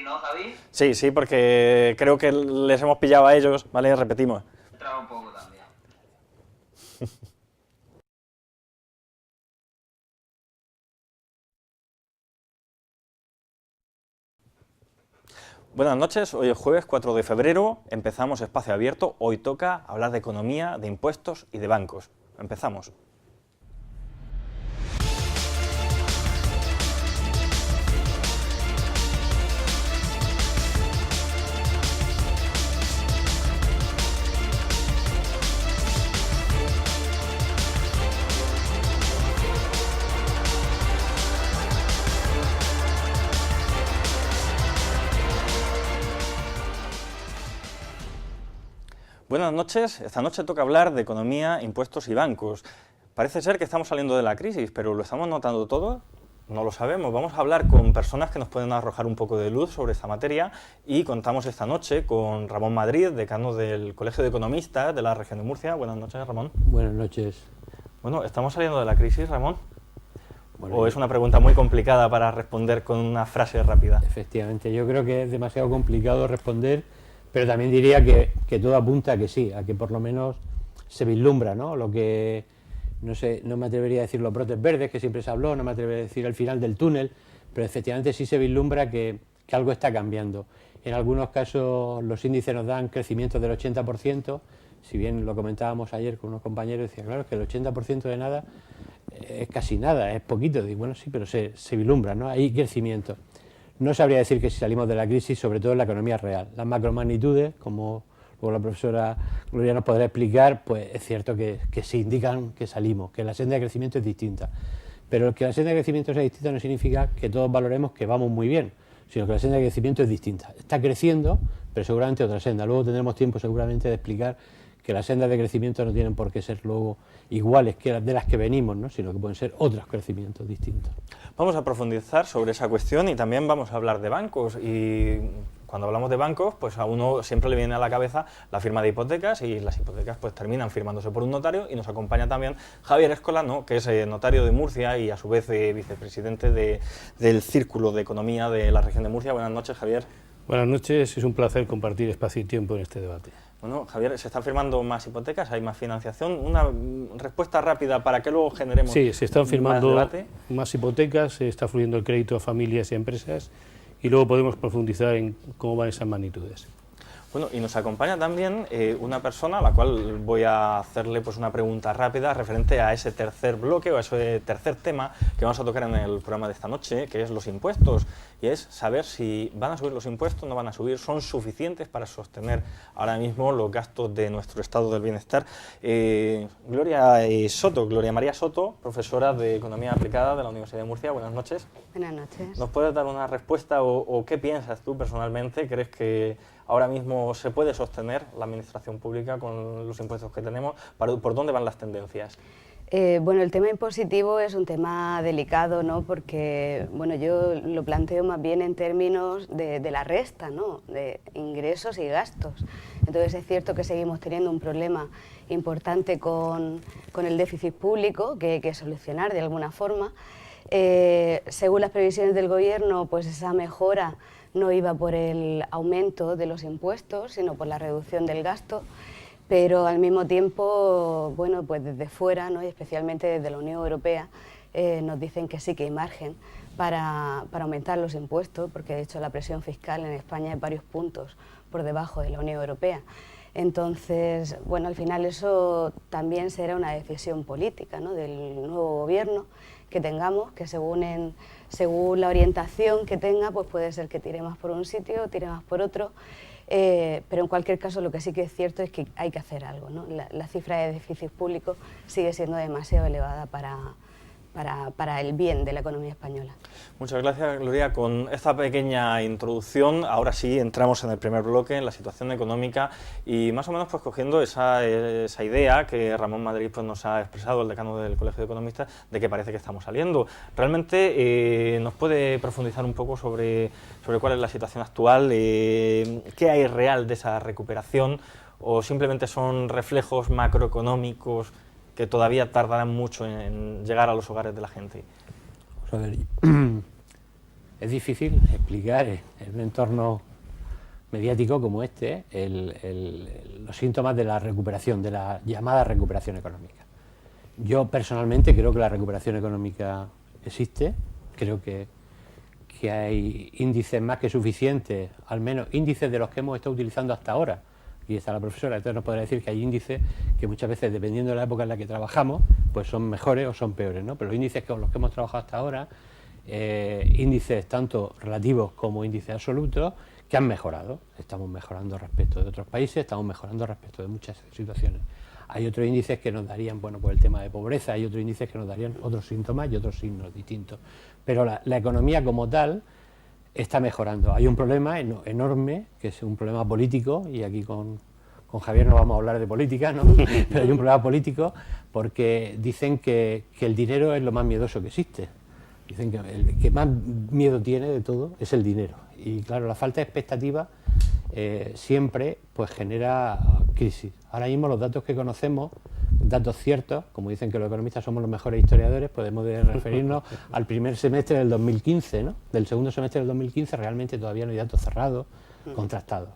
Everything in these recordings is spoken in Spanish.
¿no, Javi? Sí, sí, porque creo que les hemos pillado a ellos, ¿vale? Repetimos. Entraba un poco también. Buenas noches, hoy es jueves 4 de febrero, empezamos Espacio Abierto, hoy toca hablar de economía, de impuestos y de bancos. Empezamos. Buenas noches, esta noche toca hablar de economía, impuestos y bancos. Parece ser que estamos saliendo de la crisis, pero ¿lo estamos notando todo? No lo sabemos. Vamos a hablar con personas que nos pueden arrojar un poco de luz sobre esta materia y contamos esta noche con Ramón Madrid, decano del Colegio de Economistas de la región de Murcia. Buenas noches, Ramón. Buenas noches. Bueno, ¿estamos saliendo de la crisis, Ramón? Bueno, ¿O es una pregunta muy complicada para responder con una frase rápida? Efectivamente, yo creo que es demasiado complicado responder, pero también diría que todo apunta a que sí, a que por lo menos se vislumbra, ¿no? Lo que, no sé, no me atrevería a decir los brotes verdes, que siempre se habló, no me atrevería a decir el final del túnel, pero efectivamente sí se vislumbra que algo está cambiando. En algunos casos los índices nos dan crecimiento del 80%, si bien lo comentábamos ayer con unos compañeros, decía, claro, es que el 80% de nada es casi nada, es poquito. Digo, bueno, sí, pero se vislumbra, ¿no? Hay crecimiento. No sabría decir que si salimos de la crisis, sobre todo en la economía real. Las macromagnitudes, como luego la profesora Gloria nos podrá explicar, pues es cierto que sí indican que salimos, que la senda de crecimiento es distinta. Pero que la senda de crecimiento sea distinta no significa que todos valoremos que vamos muy bien, sino que la senda de crecimiento es distinta. Está creciendo, pero seguramente otra senda. Luego tendremos tiempo seguramente de explicar que las sendas de crecimiento no tienen por qué ser luego iguales que las de las que venimos, ¿no? Sino que pueden ser otros crecimientos distintos. Vamos a profundizar sobre esa cuestión y también vamos a hablar de bancos. Y cuando hablamos de bancos, pues a uno siempre le viene a la cabeza la firma de hipotecas, y las hipotecas pues terminan firmándose por un notario, y nos acompaña también Javier Escolano, que es notario de Murcia y a su vez vicepresidente del Círculo de Economía de la región de Murcia. Buenas noches, Javier. Buenas noches, es un placer compartir espacio y tiempo en este debate. Bueno, Javier, ¿se están firmando más hipotecas? ¿Hay más financiación? Una respuesta rápida para que luego generemos Sí, se están firmando más debate. Más hipotecas, se está fluyendo el crédito a familias y a empresas, y luego podemos profundizar en cómo van esas magnitudes. Bueno, y nos acompaña también una persona a la cual voy a hacerle pues una pregunta rápida referente a ese tercer bloque o a ese tercer tema que vamos a tocar en el programa de esta noche, que es los impuestos, y es saber si van a subir los impuestos, no van a subir, son suficientes para sostener ahora mismo los gastos de nuestro estado del bienestar. Gloria María Soto, profesora de Economía Aplicada de la Universidad de Murcia, buenas noches. Buenas noches. ¿Nos puedes dar una respuesta o qué piensas tú personalmente? ¿Crees que ahora mismo se puede sostener la administración pública con los impuestos que tenemos? ¿Por dónde van las tendencias? Bueno, el tema impositivo es un tema delicado, ¿no? Porque bueno, yo lo planteo más bien en términos de la resta, ¿no? De ingresos y gastos. Entonces es cierto que seguimos teniendo un problema importante con el déficit público que hay que solucionar de alguna forma. Según las previsiones del Gobierno, pues esa mejora no iba por el aumento de los impuestos, sino por la reducción del gasto, pero al mismo tiempo, bueno, pues desde fuera, ¿no? Y especialmente desde la Unión Europea, nos dicen que sí que hay margen para aumentar los impuestos, porque de hecho la presión fiscal en España es varios puntos por debajo de la Unión Europea. Entonces, bueno, al final eso también será una decisión política, ¿no? Del nuevo gobierno que tengamos, que según la orientación que tenga, pues puede ser que tire más por un sitio o tire más por otro, pero en cualquier caso lo que sí que es cierto es que hay que hacer algo, ¿no? La cifra de déficit público sigue siendo demasiado elevada para el bien de la economía española. Muchas gracias, Gloria. Con esta pequeña introducción, ahora sí entramos en el primer bloque, en la situación económica, y más o menos pues cogiendo esa idea que Ramón Madrid pues, nos ha expresado, el decano del Colegio de Economistas, de que parece que estamos saliendo. ¿Realmente nos puede profundizar un poco sobre cuál es la situación actual? ¿Qué hay real de esa recuperación? ¿O simplemente son reflejos macroeconómicos que todavía tardarán mucho en llegar a los hogares de la gente? Vamos a ver, es difícil explicar en un entorno mediático como este los síntomas de la recuperación, de la llamada recuperación económica. Yo personalmente creo que la recuperación económica existe, creo que hay índices más que suficientes, al menos índices de los que hemos estado utilizando hasta ahora. Y está la profesora, entonces nos podrá decir que hay índices que muchas veces, dependiendo de la época en la que trabajamos, pues son mejores o son peores, ¿no? Pero los índices con los que hemos trabajado hasta ahora, índices tanto relativos como índices absolutos, que han mejorado. Estamos mejorando respecto de otros países, estamos mejorando respecto de muchas situaciones. Hay otros índices que nos darían, bueno, pues el tema de pobreza, hay otros índices que nos darían otros síntomas y otros signos distintos. Pero la economía como tal está mejorando. Hay un problema enorme, que es un problema político, y aquí con Javier no vamos a hablar de política, ¿no? Pero hay un problema político porque dicen que el dinero es lo más miedoso que existe. Dicen que el que más miedo tiene de todo es el dinero. Y claro, la falta de expectativa siempre pues genera crisis. Ahora mismo los datos que conocemos, datos ciertos, como dicen que los economistas somos los mejores historiadores, podemos referirnos al primer semestre del 2015, ¿no? Del segundo semestre del 2015 realmente todavía no hay datos cerrados, contrastados.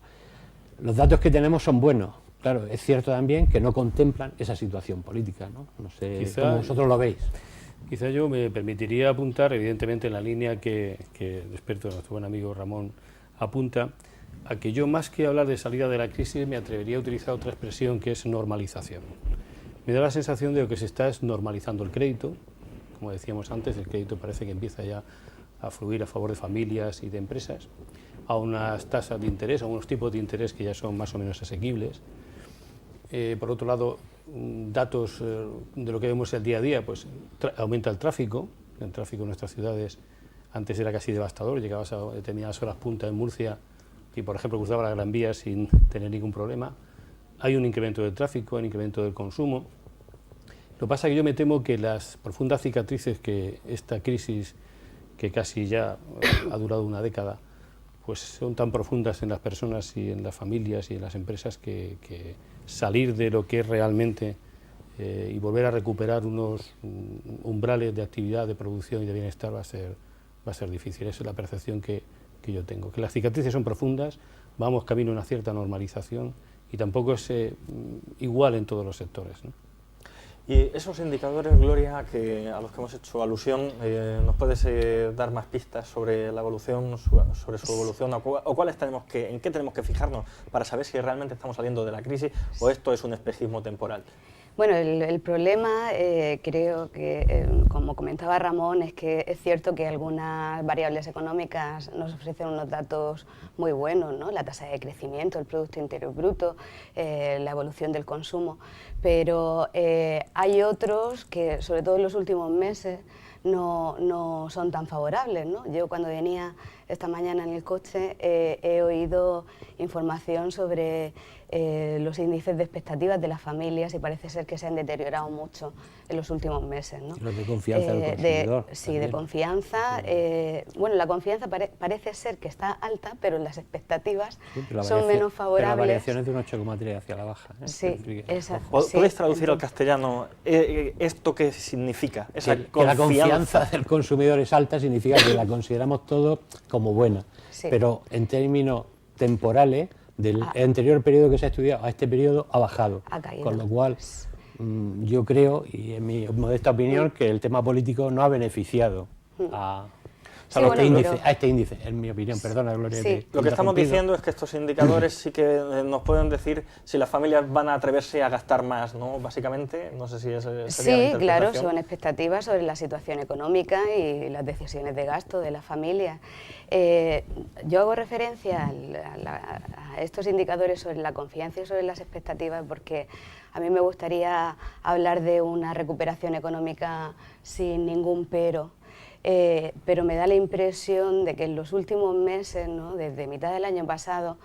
Los datos que tenemos son buenos. Claro, es cierto también que no contemplan esa situación política, ¿no? No sé cómo vosotros lo veis. Quizá yo me permitiría apuntar, evidentemente en la línea que el experto, nuestro buen amigo Ramón, apunta, a que yo más que hablar de salida de la crisis me atrevería a utilizar otra expresión que es normalización. Me da la sensación de que se está normalizando el crédito, como decíamos antes, el crédito parece que empieza ya a fluir a favor de familias y de empresas, a unas tasas de interés, a unos tipos de interés que ya son más o menos asequibles. Por otro lado, datos de lo que vemos el día a día, pues aumenta el tráfico en nuestras ciudades antes era casi devastador, llegabas a determinadas horas punta en Murcia y por ejemplo cruzaba la Gran Vía sin tener ningún problema. Hay un incremento del tráfico, hay un incremento del consumo. Lo que pasa es que yo me temo que las profundas cicatrices que esta crisis, que casi ya ha durado una década, pues son tan profundas en las personas y en las familias y en las empresas que salir de lo que es realmente y volver a recuperar unos umbrales de actividad, de producción y de bienestar va a ser difícil. Esa es la percepción que yo tengo, que las cicatrices son profundas, vamos camino a una cierta normalización y tampoco es igual en todos los sectores, ¿no? Y esos indicadores, Gloria, a los que hemos hecho alusión, ¿nos puedes dar más pistas sobre la evolución, sobre su evolución, o en qué tenemos que fijarnos para saber si realmente estamos saliendo de la crisis o esto es un espejismo temporal? Bueno, el problema, creo que, como comentaba Ramón, es que es cierto que algunas variables económicas nos ofrecen unos datos muy buenos, ¿no? La tasa de crecimiento, el Producto Interior Bruto, la evolución del consumo, pero hay otros que, sobre todo en los últimos meses, no son tan favorables, ¿no? Yo cuando venía esta mañana en el coche he oído información sobre los índices de expectativas de las familias y parece ser que se han deteriorado mucho en los últimos meses, ¿no? Los de confianza del consumidor. Sí, también. de confianza. Bueno, la confianza parece ser que está alta, pero las expectativas son menos favorables. Pero la variación es de un 8,3 hacia la baja. Sí, ¿Puedes traducir al castellano esto qué significa? Que la confianza del consumidor es alta significa que la consideramos todo como buena, sí. Pero en términos temporales, del anterior periodo que se ha estudiado a este periodo ha bajado, con lo cual yo creo, y en mi modesta opinión, que el tema político no ha beneficiado a este índice, en mi opinión. Perdona, Gloria. Sí. Lo que estamos diciendo es que estos indicadores sí que nos pueden decir si las familias van a atreverse a gastar más, ¿no? Básicamente, no sé si es sería la Sí, claro, interpretación. son expectativas sobre la situación económica y las decisiones de gasto de las familias. Yo hago referencia a estos indicadores sobre la confianza y sobre las expectativas porque a mí me gustaría hablar de una recuperación económica sin ningún pero me da la impresión de que en los últimos meses, ¿no? Desde mitad del año pasado,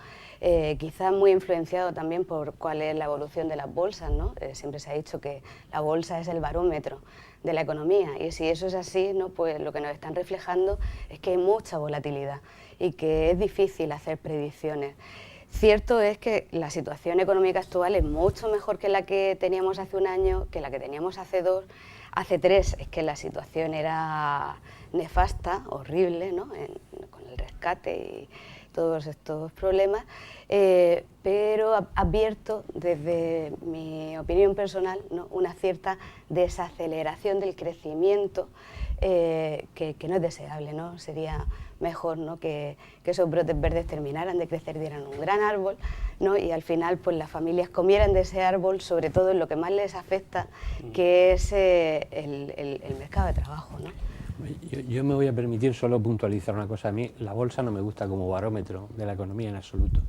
quizás muy influenciado también por cuál es la evolución de las bolsas, ¿no? Siempre se ha dicho que la bolsa es el barómetro de la economía y si eso es así, ¿no? Pues lo que nos están reflejando es que hay mucha volatilidad y que es difícil hacer predicciones. Cierto es que la situación económica actual es mucho mejor que la que teníamos hace un año, que la que teníamos hace 2, hace 3, es que la situación era nefasta, horrible, ¿no? con el rescate y todos estos problemas, pero advierto desde mi opinión personal, ¿no?, una cierta desaceleración del crecimiento que no es deseable, ¿no? Sería mejor, ¿no?, que esos brotes verdes terminaran de crecer, dieran un gran árbol, ¿no?, y al final pues las familias comieran de ese árbol, sobre todo en lo que más les afecta, que es el mercado de trabajo, ¿no? Yo me voy a permitir solo puntualizar una cosa. A mí la bolsa no me gusta como barómetro de la economía en absoluto.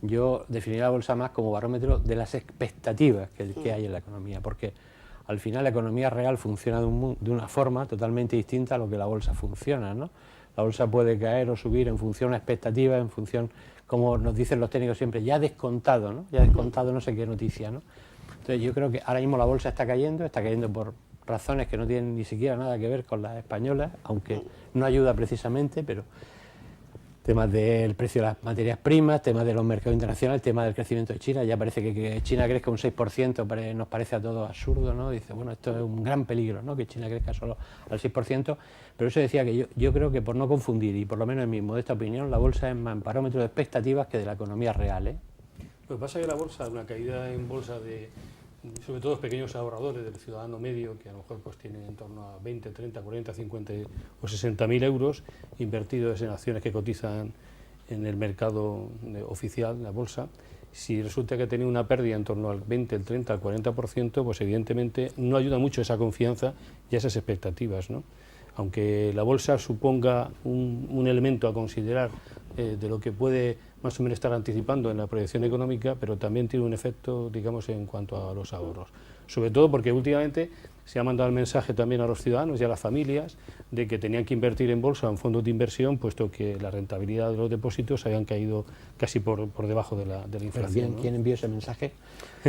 Yo definiría la bolsa más como barómetro de las expectativas que hay en la economía, porque al final la economía real funciona de una forma totalmente distinta a lo que la bolsa funciona, ¿no? La bolsa puede caer o subir en función a expectativas, en función, como nos dicen los técnicos siempre, ya descontado, ¿no? Ya descontado no sé qué noticia, ¿no? Entonces yo creo que ahora mismo la bolsa está cayendo por razones que no tienen ni siquiera nada que ver con las españolas, aunque no ayuda precisamente, pero temas del precio de las materias primas, temas de los mercados internacionales, temas del crecimiento de China. Ya parece que China crezca un 6%, nos parece a todos absurdo, ¿no? Dice, bueno, esto es un gran peligro, ¿no?, que China crezca solo al 6%, pero eso decía que yo creo que, por no confundir, y por lo menos en mi modesta opinión, la bolsa es más en parámetro de expectativas que de la economía real, ¿eh? Lo que pasa es que la bolsa, una caída en bolsa de, sobre todo los pequeños ahorradores del ciudadano medio, que a lo mejor pues tienen en torno a 20, 30, 40, 50 o 60.000 euros invertidos en acciones que cotizan en el mercado oficial, la bolsa. Si resulta que ha tenido una pérdida en torno al 20, el 30, al 40%, pues evidentemente no ayuda mucho esa confianza y esas expectativas, ¿no? Aunque la bolsa suponga un elemento a considerar de lo que puede más o menos estar anticipando en la proyección económica, pero también tiene un efecto, digamos, en cuanto a los ahorros. Sobre todo porque últimamente se ha mandado el mensaje también a los ciudadanos y a las familias de que tenían que invertir en bolsa o en fondos de inversión, puesto que la rentabilidad de los depósitos habían caído casi por debajo de la inflación, ¿no? ¿Quién envió ese mensaje?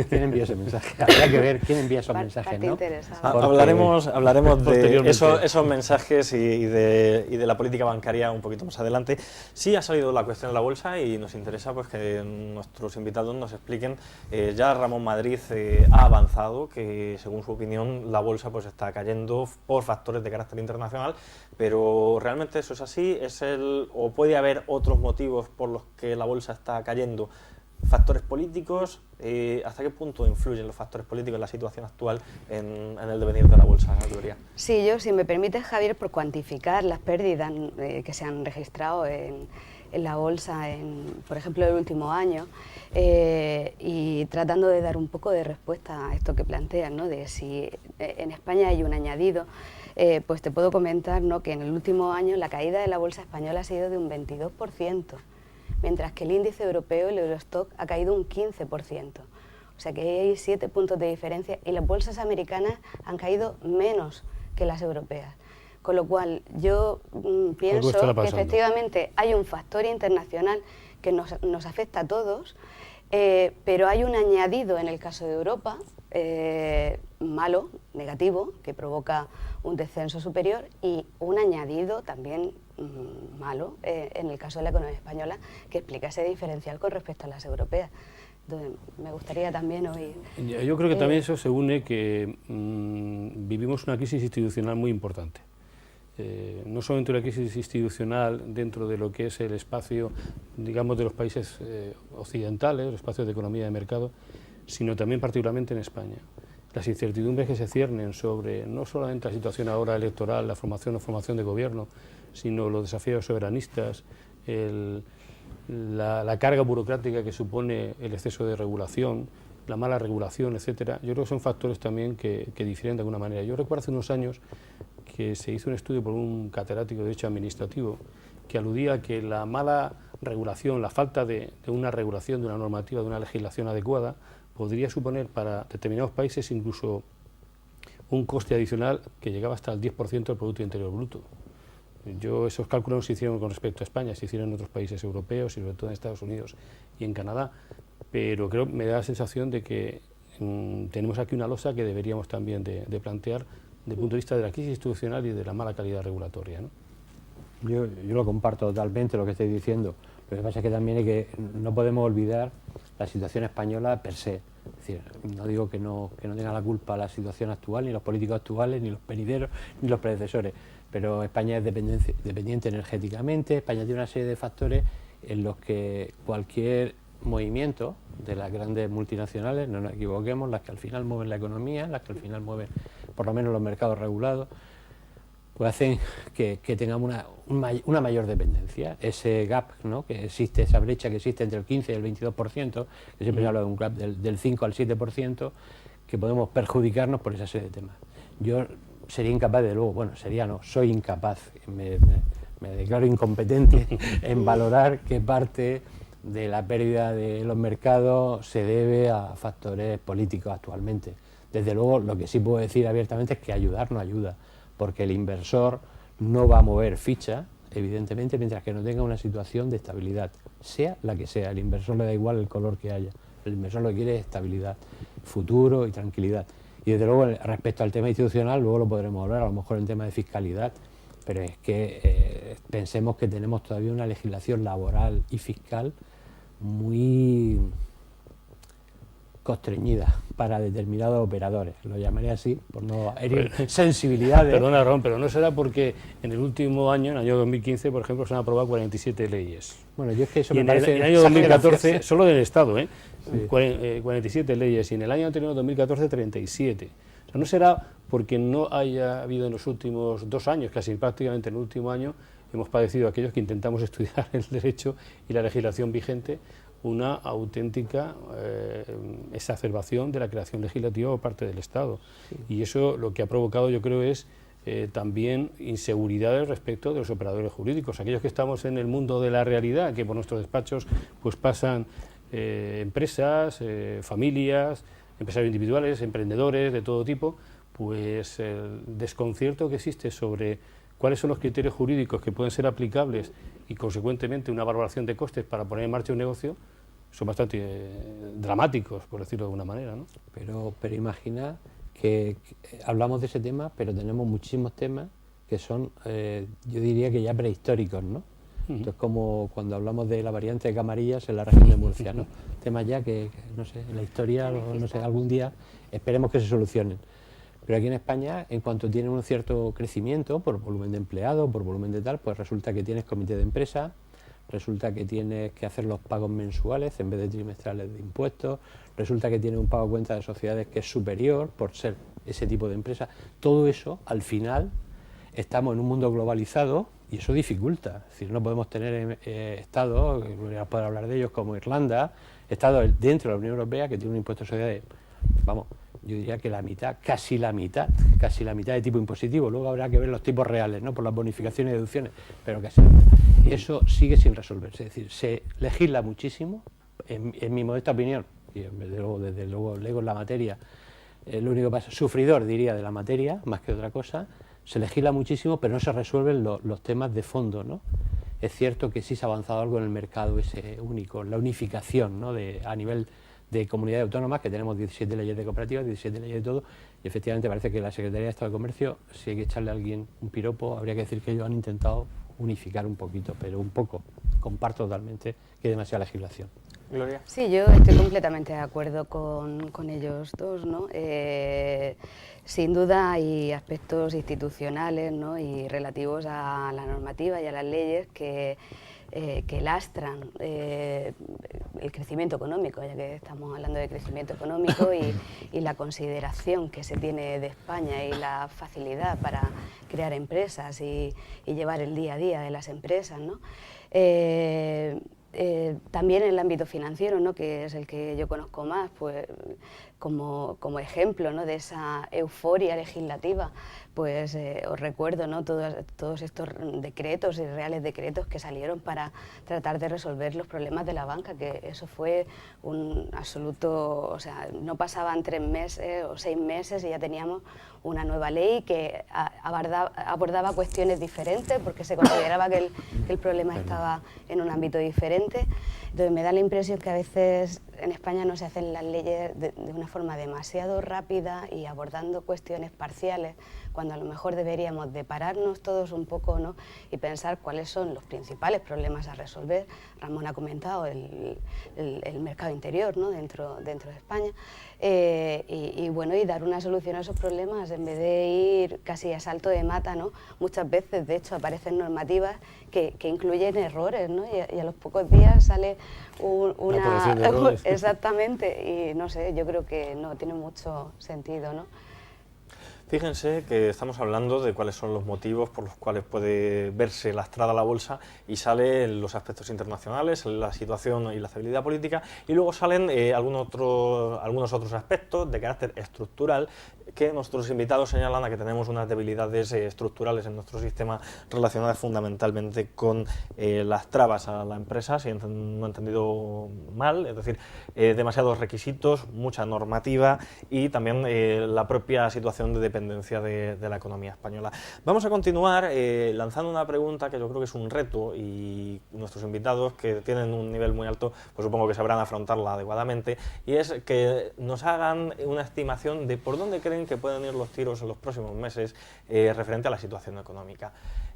¿Quién envió ese mensaje? Habría que ver quién envía esos mensajes, ¿no? Hablaremos de esos mensajes y de la política bancaria un poquito más adelante. Sí ha salido la cuestión de la bolsa y nos interesa pues que nuestros invitados nos expliquen. Ya Ramón Madrid ha avanzado que, según su opinión, la bolsa pues está cayendo por factores de carácter internacional, pero ¿realmente eso es así? ¿O puede haber otros motivos por los que la bolsa está cayendo? ¿Factores políticos? ¿Hasta qué punto influyen los factores políticos en la situación actual en el devenir de la bolsa, Gloria? Sí, yo, si me permites, Javier, por cuantificar las pérdidas que se han registrado en la bolsa, por ejemplo, el último año, y tratando de dar un poco de respuesta a esto que planteas, ¿no?, de si en España hay un añadido, pues te puedo comentar, ¿no?, que en el último año la caída de la bolsa española ha sido de un 22%, mientras que el índice europeo, el Eurostock, ha caído un 15%. O sea que hay 7 puntos de diferencia y las bolsas americanas han caído menos que las europeas. Con lo cual yo pienso que efectivamente hay un factor internacional que nos afecta a todos, pero hay un añadido en el caso de Europa, malo, negativo, que provoca un descenso superior, y un añadido también malo en el caso de la economía española, que explica ese diferencial con respecto a las europeas. Entonces, me gustaría también oír. Yo creo que también eso se une que vivimos una crisis institucional muy importante. No solamente una crisis institucional dentro de lo que es el espacio, digamos, de los países occidentales, los espacios de economía de mercado, sino también particularmente en España. Las incertidumbres que se ciernen sobre no solamente la situación ahora electoral, la formación o formación de gobierno, sino los desafíos soberanistas, la carga burocrática que supone el exceso de regulación, la mala regulación, etcétera. Yo creo que son factores también que difieren de alguna manera. Yo recuerdo hace unos años que se hizo un estudio por un catedrático de Derecho Administrativo que aludía a que la mala regulación, la falta de una regulación, de una normativa, de una legislación adecuada, podría suponer para determinados países incluso un coste adicional que llegaba hasta el 10% del Producto Interior Bruto. Esos cálculos no se hicieron con respecto a España, se hicieron en otros países europeos y sobre todo en Estados Unidos y en Canadá, pero creo me da la sensación de que tenemos aquí una losa que deberíamos también de plantear desde el punto de vista de la crisis institucional y de la mala calidad regulatoria, ¿no? Yo lo comparto totalmente lo que estáis diciendo. Lo que pasa es que también no podemos olvidar la situación española per se. Es decir, no digo que no tenga la culpa la situación actual, ni los políticos actuales, ni los venideros, ni los predecesores, pero España es dependiente energéticamente. España tiene una serie de factores en los que cualquier movimiento de las grandes multinacionales, no nos equivoquemos, las que al final mueven la economía, las que al final mueven por lo menos los mercados regulados, pues hacen que tengamos una mayor dependencia. Ese gap, ¿no?, que existe, esa brecha que existe entre el 15 y el 22%, que siempre se habla de un gap del 5 al 7%, que podemos perjudicarnos por esa serie de temas. Yo sería incapaz, de luego, bueno, soy incapaz, me declaro incompetente en valorar qué parte de la pérdida de los mercados se debe a factores políticos actualmente. Desde luego, lo que sí puedo decir abiertamente es que ayudar no ayuda, porque el inversor no va a mover ficha, evidentemente, mientras que no tenga una situación de estabilidad, sea la que sea. El inversor le da igual el color que haya, el inversor lo que quiere es estabilidad, futuro y tranquilidad. Y desde luego, respecto al tema institucional, luego lo podremos hablar, a lo mejor en tema de fiscalidad, pero es que pensemos que tenemos todavía una legislación laboral y fiscal muy constreñida para determinados operadores, lo llamaré así, por no herir sensibilidades. Perdona, Ramón, pero no será porque en el último año, en el año 2015, por ejemplo, se han aprobado 47 leyes. Bueno, yo es que eso y me parece... en el año 2014, solo del Estado, sí. 47 leyes, y en el año anterior, 2014, 37. O sea, no será porque no haya habido en los últimos 2 años, casi prácticamente en el último año, hemos padecido aquellos que intentamos estudiar el derecho y la legislación vigente, una auténtica exacerbación de la creación legislativa por parte del Estado. Sí. Y eso lo que ha provocado, yo creo, es también inseguridades respecto de los operadores jurídicos. Aquellos que estamos en el mundo de la realidad, que por nuestros despachos pues pasan empresas, familias, empresarios individuales, emprendedores de todo tipo, pues el desconcierto que existe sobre cuáles son los criterios jurídicos que pueden ser aplicables y, consecuentemente, una valoración de costes para poner en marcha un negocio, son bastante dramáticos, por decirlo de alguna manera, ¿no? Pero imagina que hablamos de ese tema, pero tenemos muchísimos temas que son, yo diría que ya prehistóricos, ¿no? Entonces, como cuando hablamos de la variante de Camarillas en la región de Murcia, ¿no? Temas ya que, no sé, en la historia, no sé, algún día esperemos que se solucionen. Pero aquí en España, en cuanto tienen un cierto crecimiento por volumen de empleados, por volumen de tal, pues resulta que tienes comité de empresa, resulta que tienes que hacer los pagos mensuales en vez de trimestrales de impuestos, resulta que tienes un pago a cuenta de sociedades que es superior por ser ese tipo de empresa. Todo eso, al final, estamos en un mundo globalizado y eso dificulta. Es decir, no podemos tener estados, podríamos poder hablar de ellos, como Irlanda, estados dentro de la Unión Europea que tiene un impuesto de sociedades, vamos, yo diría que la mitad, casi la mitad de tipo impositivo. Luego habrá que ver los tipos reales, ¿no?, por las bonificaciones y deducciones, pero casi la mitad. Eso sigue sin resolverse, es decir, se legisla muchísimo, en mi modesta opinión, y desde luego lego en la materia, lo único que pasa, sufridor diría de la materia, más que otra cosa, se legisla muchísimo, pero no se resuelven los temas de fondo, ¿no? Es cierto que sí se ha avanzado algo en el mercado ese único, la unificación, ¿no?, a nivel de comunidades autónomas, que tenemos 17 leyes de cooperativas, 17 leyes de todo, y efectivamente parece que la Secretaría de Estado de Comercio, si hay que echarle a alguien un piropo, habría que decir que ellos han intentado unificar un poquito, pero un poco, comparto totalmente que hay demasiada legislación. Gloria. Sí, yo estoy completamente de acuerdo con ellos dos, ¿no? Sin duda hay aspectos institucionales, ¿no?, y relativos a la normativa y a las leyes que lastran el crecimiento económico, ya que estamos hablando de crecimiento económico y la consideración que se tiene de España y la facilidad para crear empresas y llevar el día a día de las empresas, ¿no? También en el ámbito financiero, ¿no?, que es el que yo conozco más, pues como ejemplo, ¿no?, de esa euforia legislativa, pues os recuerdo, ¿no?, todos estos decretos y reales decretos que salieron para tratar de resolver los problemas de la banca, que eso fue un absoluto, o sea, no pasaban 3 meses o 6 meses y ya teníamos una nueva ley que abordaba cuestiones diferentes porque se consideraba que el problema estaba en un ámbito diferente. Entonces me da la impresión que a veces en España no se hacen las leyes de una forma demasiado rápida y abordando cuestiones parciales, cuando a lo mejor deberíamos de pararnos todos un poco, ¿no?, y pensar cuáles son los principales problemas a resolver. Ramón ha comentado el mercado interior, ¿no?, dentro de España, y bueno, y dar una solución a esos problemas en vez de ir casi a salto de mata, ¿no? Muchas veces, de hecho, aparecen normativas que incluyen errores, ¿no? Y a los pocos días sale una corrección de errores. Exactamente, y no sé, yo creo que no tiene mucho sentido, ¿no? Fíjense que estamos hablando de cuáles son los motivos por los cuales puede verse lastrada la bolsa, y salen los aspectos internacionales, la situación y la estabilidad política, y luego salen algunos otros aspectos de carácter estructural que nuestros invitados señalan a que tenemos unas debilidades estructurales en nuestro sistema relacionadas fundamentalmente con las trabas a la empresa, si no he entendido mal, es decir, demasiados requisitos, mucha normativa y también la propia situación de dependencia de la economía española. Vamos a continuar lanzando una pregunta que yo creo que es un reto, y nuestros invitados, que tienen un nivel muy alto, pues supongo que sabrán afrontarla adecuadamente, y es que nos hagan una estimación de por dónde creen que pueden ir los tiros en los próximos meses referente a la situación económica.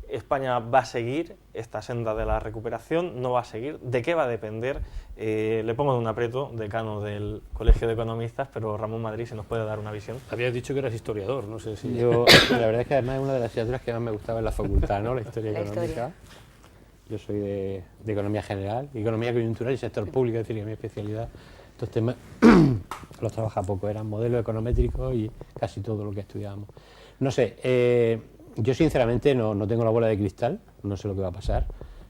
¿España va a seguir esta senda de la recuperación? ¿No va a seguir? ¿De qué va a depender? Le pongo en un aprieto, decano del Colegio de Economistas, pero Ramón Madrid, si nos puede dar una visión. Habías dicho que eras historiador, no sé si... Yo, la verdad es que además es una de las asignaturas que más me gustaba en la facultad, ¿no?, la historia económica. Yo soy de economía general, economía coyuntural y sector público, es decir, que mi especialidad, estos temas los trabaja poco, eran modelos econométricos y casi todo lo que estudiábamos. No sé, yo sinceramente no tengo la bola de cristal, no sé lo que va a pasar.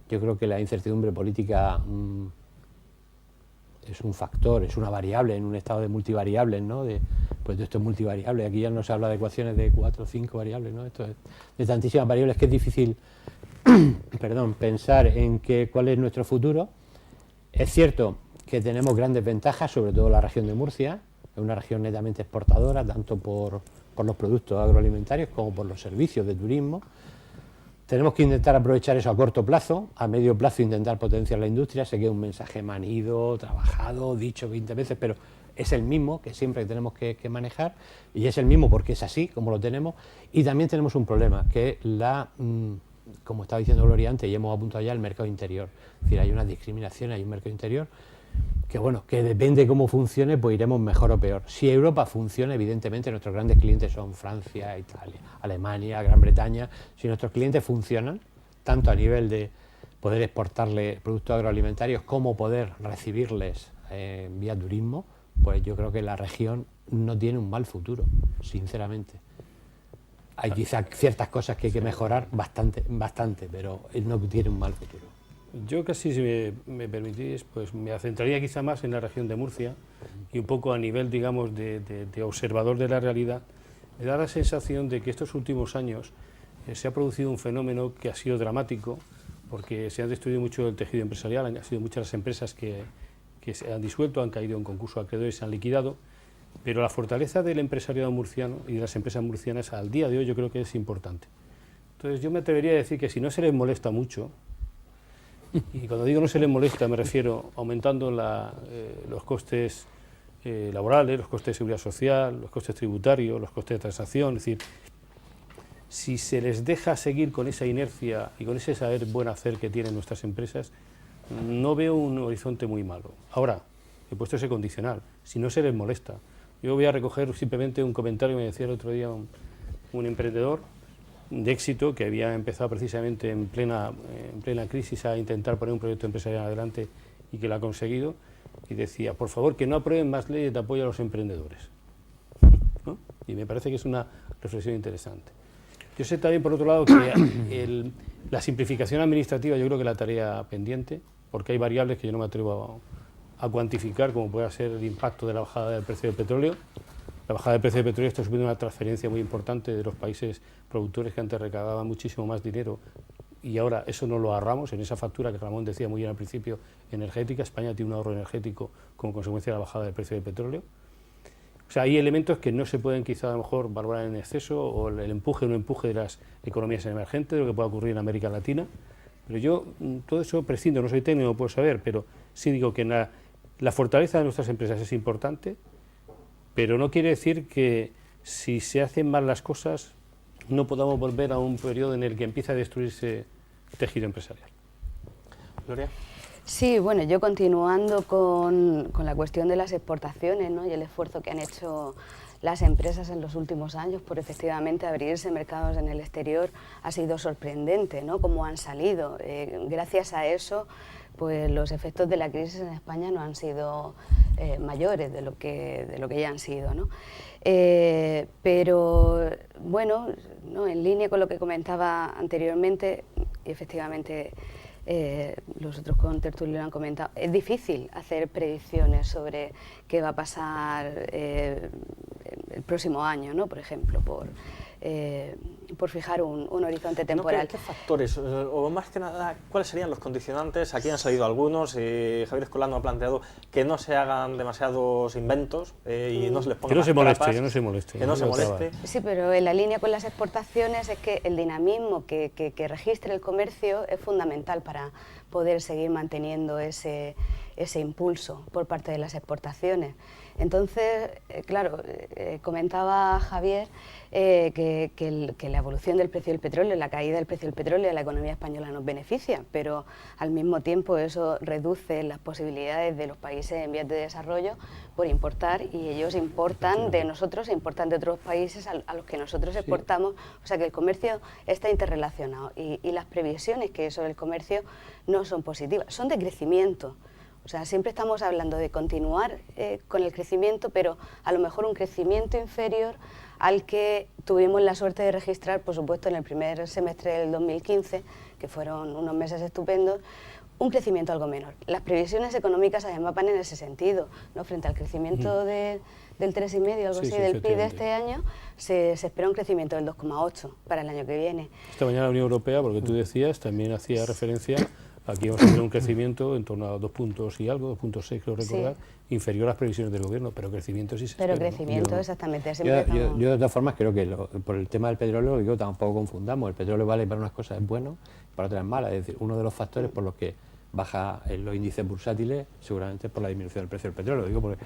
Yo creo que la incertidumbre política es un factor, es una variable en un estado de multivariables, ¿no? Pues esto es multivariable, aquí ya no se habla de ecuaciones de 4 o 5 variables, ¿no? Esto es de tantísimas variables que es difícil pensar en cuál es nuestro futuro. Es cierto que tenemos grandes ventajas, sobre todo la región de Murcia, es una región netamente exportadora, tanto por los productos agroalimentarios como por los servicios de turismo. Tenemos que intentar aprovechar eso a corto plazo, a medio plazo intentar potenciar la industria. Sé que es un mensaje manido, trabajado, dicho 20 veces, pero es el mismo que siempre tenemos que manejar, y es el mismo porque es así como lo tenemos. Y también tenemos un problema, que es como estaba diciendo Gloria antes, y hemos apuntado ya, el mercado interior. Es decir, hay una discriminación, hay un mercado interior que, bueno, que depende de cómo funcione, pues iremos mejor o peor. Si Europa funciona, evidentemente nuestros grandes clientes son Francia, Italia, Alemania, Gran Bretaña. Si nuestros clientes funcionan, tanto a nivel de poder exportarles productos agroalimentarios como poder recibirles vía turismo, pues yo creo que la región no tiene un mal futuro, sinceramente. Hay quizás ciertas cosas que hay que mejorar bastante, pero no tiene un mal futuro. Yo casi, si me permitís, pues me centraría quizá más en la región de Murcia, y un poco a nivel, digamos, de observador de la realidad. Me da la sensación de que estos últimos años se ha producido un fenómeno que ha sido dramático, porque se ha destruido mucho el tejido empresarial, han sido muchas las empresas que se han disuelto, han caído en concurso de acreedores y se han liquidado, pero la fortaleza del empresariado murciano y de las empresas murcianas al día de hoy yo creo que es importante. Entonces yo me atrevería a decir que si no se les molesta mucho, y cuando digo no se les molesta me refiero aumentando los costes laborales, los costes de seguridad social, los costes tributarios, los costes de transacción, es decir, si se les deja seguir con esa inercia y con ese saber buen hacer que tienen nuestras empresas, no veo un horizonte muy malo. Ahora, he puesto ese condicional, si no se les molesta. Yo voy a recoger simplemente un comentario que me decía el otro día un emprendedor de éxito que había empezado precisamente en plena crisis a intentar poner un proyecto empresarial adelante y que lo ha conseguido, y decía, por favor, que no aprueben más leyes de apoyo a los emprendedores, ¿no? Y me parece que es una reflexión interesante. Yo sé también, por otro lado, que la simplificación administrativa yo creo que es la tarea pendiente, porque hay variables que yo no me atrevo a cuantificar, como puede ser el impacto de la bajada del precio del petróleo. La bajada del precio del petróleo está suponiendo una transferencia muy importante de los países productores que antes recaudaban muchísimo más dinero, y ahora eso no lo ahorramos en esa factura que Ramón decía muy bien al principio, energética. España tiene un ahorro energético como consecuencia de la bajada del precio del petróleo. O sea, hay elementos que no se pueden quizá a lo mejor valorar en exceso, o el empuje o no empuje de las economías emergentes, de lo que pueda ocurrir en América Latina, pero yo todo eso prescindo, no soy técnico, no puedo saber, pero sí digo que la La fortaleza de nuestras empresas es importante, pero no quiere decir que si se hacen mal las cosas no podamos volver a un periodo en el que empieza a destruirse el tejido empresarial. Gloria. Sí, bueno, yo continuando con la cuestión de las exportaciones, ¿no?, y el esfuerzo que han hecho las empresas en los últimos años por efectivamente abrirse mercados en el exterior, ha sido sorprendente, ¿no?, cómo han salido. Gracias a eso, pues los efectos de la crisis en España no han sido mayores de lo que ya han sido, ¿no? Pero bueno, ¿no?, en línea con lo que comentaba anteriormente, y efectivamente los otros contertulios lo han comentado, es difícil hacer predicciones sobre qué va a pasar el próximo año, ¿no?, por ejemplo, por fijar un horizonte temporal. ¿Qué factores, o más que nada, cuáles serían los condicionantes? Aquí han salido algunos, Javier Escolano ha planteado que no se hagan demasiados inventos y no se les ponga que no más se moleste, trapas, que no se moleste. que no se moleste. Sí, pero en la línea con las exportaciones es que el dinamismo que registre el comercio es fundamental para poder seguir manteniendo ese impulso por parte de las exportaciones. Entonces, claro, comentaba Javier que la evolución del precio del petróleo, la caída del precio del petróleo a la economía española nos beneficia, pero al mismo tiempo eso reduce las posibilidades de los países en vías de desarrollo por importar, y ellos importan de nosotros e importan de otros países a los que nosotros exportamos. O sea que el comercio está interrelacionado y las previsiones que hay sobre el comercio no son positivas, son de crecimiento. O sea, siempre estamos hablando de continuar con el crecimiento, pero a lo mejor un crecimiento inferior al que tuvimos la suerte de registrar, por supuesto, en el primer semestre del 2015, que fueron unos meses estupendos, un crecimiento algo menor. Las previsiones económicas además van en ese sentido, ¿no? Frente al crecimiento del 3,5, algo así, del PIB de este año, se espera un crecimiento del 2,8 para el año que viene. Esta mañana la Unión Europea, porque tú decías, también hacía referencia aquí vamos a tener un crecimiento en torno a 2 puntos y algo, 2,6 creo recordar, inferior a las previsiones del gobierno, pero crecimiento sí se espera. Pero crecimiento, ¿no? Exactamente. Yo de todas formas creo que por el tema del petróleo, digo, tampoco confundamos, el petróleo vale para unas cosas es bueno, para otras es mala, es decir, uno de los factores por los que baja en los índices bursátiles seguramente por la disminución del precio del petróleo, digo, porque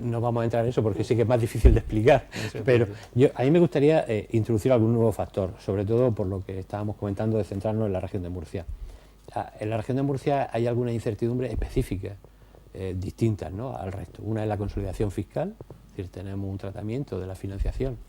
no vamos a entrar en eso porque sí que es más difícil de explicar, pero a mí me gustaría introducir algún nuevo factor, sobre todo por lo que estábamos comentando de centrarnos en la región de Murcia. En la región de Murcia hay alguna incertidumbre específica, distintas, ¿no?, al resto. Una es la consolidación fiscal, es decir, tenemos un tratamiento de la financiación,